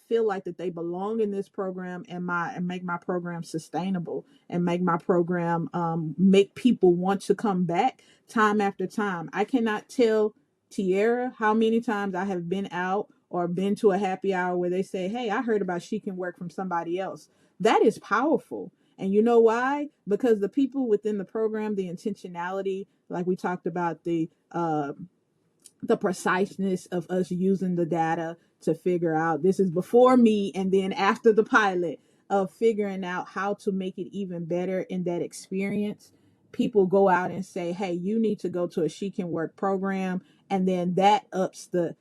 feel like that they belong in this program, and make my program sustainable, and make my program make people want to come back time after time. I cannot tell Tiara how many times I have been out or been to a happy hour where they say, hey, I heard about She Can Work from somebody else. That is powerful. And you know why? Because the people within the program, the intentionality, like we talked about, the preciseness of us using the data to figure out, this is before me and then after the pilot, of figuring out how to make it even better in that experience. People go out and say, hey, you need to go to a She Can Work program, and then that ups the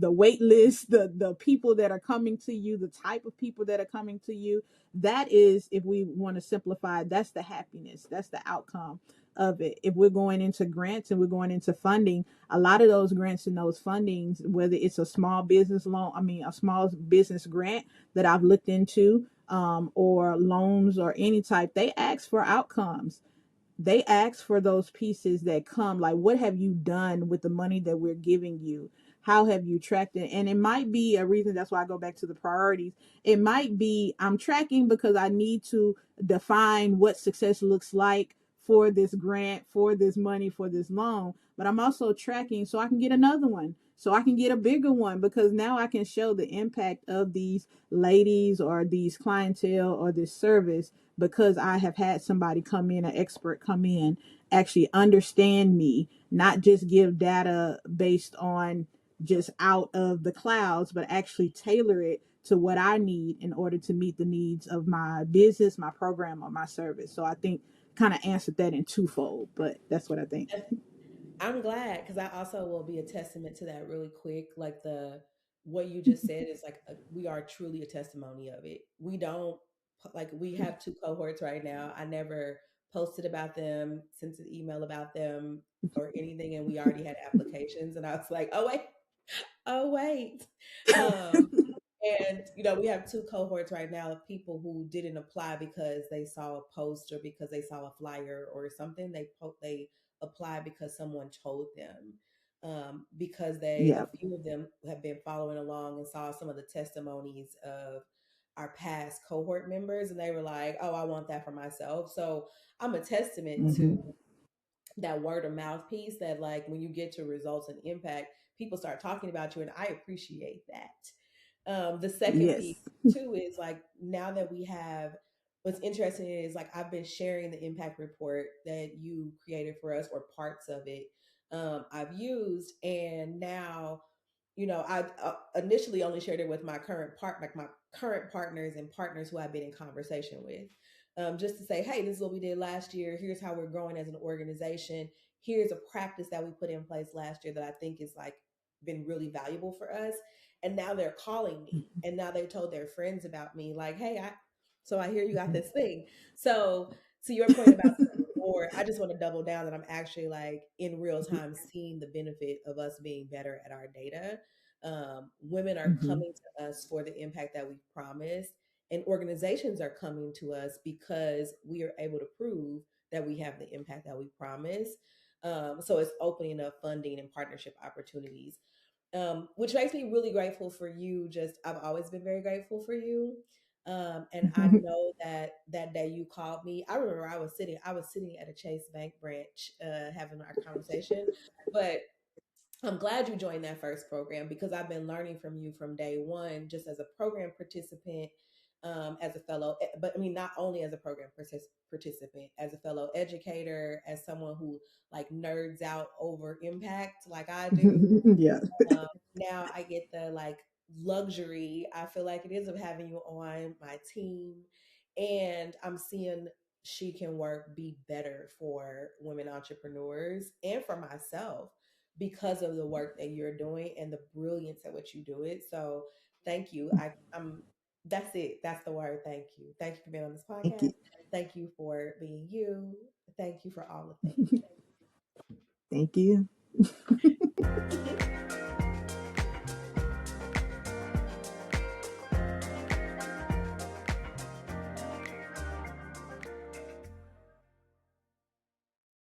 wait list, the people that are coming to you, the type of people that are coming to you. That is, if we want to simplify, that's the happiness, that's the outcome of it. If we're going into grants and we're going into funding, a lot of those grants and those fundings, whether it's a small business loan, I mean, a small business grant that I've looked into, or loans or any type, they ask for outcomes. They ask for those pieces that come, like, what have you done with the money that we're giving you? How have you tracked it? And it might be a reason, that's why I go back to the priorities. It might be, I'm tracking because I need to define what success looks like for this grant, for this money, for this loan. But I'm also tracking so I can get another one, so I can get a bigger one, because now I can show the impact of these ladies or these clientele or this service, because I have had somebody come in, an expert come in, actually understand me, not just give data based on just out of the clouds, but actually tailor it to what I need in order to meet the needs of my business, my program, or my service. So I think kind of answered that in twofold, but that's what I think. I'm glad, because I also will be a testament to that really quick. Like, the what you just said is like we are truly a testimony of it. We don't, like, we have two cohorts right now. I never posted about them, sent an email about them or anything, and we already had applications. And I was like, oh wait. Um, and we have two cohorts right now of people who didn't apply because they saw a post or because they saw a flyer or something. They applied because someone told them. Because a Yeah. few of them have been following along and saw some of the testimonies of our past cohort members, and they were like, "Oh, I want that for myself." So I'm a testament to Mm-hmm. that word of mouth piece, that like when you get to results and impact, people start talking about you, and I appreciate that. The second piece Yes. too is like, now that we have, what's interesting is like I've been sharing the impact report that you created for us, or parts of it. I've used, and now, I initially only shared it with my current like my current partners and partners who I've been in conversation with, just to say, hey, this is what we did last year. Here's how we're growing as an organization. Here's a practice that we put in place last year that I think is like been really valuable for us. And now they're calling me, and now they told their friends about me, like, hey, so I hear you got this thing. So to your point about the reward, I just want to double down that I'm actually like in real time seeing the benefit of us being better at our data. Women are Mm-hmm. coming to us for the impact that we've promised, and organizations are coming to us because we are able to prove that we have the impact that we promise. So it's opening up funding and partnership opportunities, which makes me really grateful for you. Just, I've always been very grateful for you. And I know that that day you called me, I remember I was sitting at a Chase Bank branch, having our conversation. But I'm glad you joined that first program, because I've been learning from you from day one, just as a program participant, as a fellow, but I mean, not only as a program participant, as a fellow educator, as someone who like nerds out over impact like I do. Yeah. Now I get the like luxury, I feel like it is, of having you on my team. And I'm seeing She Can Work be better for women entrepreneurs and for myself because of the work that you're doing and the brilliance at which you do it. So thank you. I'm That's it. That's the word. Thank you. Thank you for being on this Thank podcast. you. Thank you for being you. Thank you for all the Thank you. things.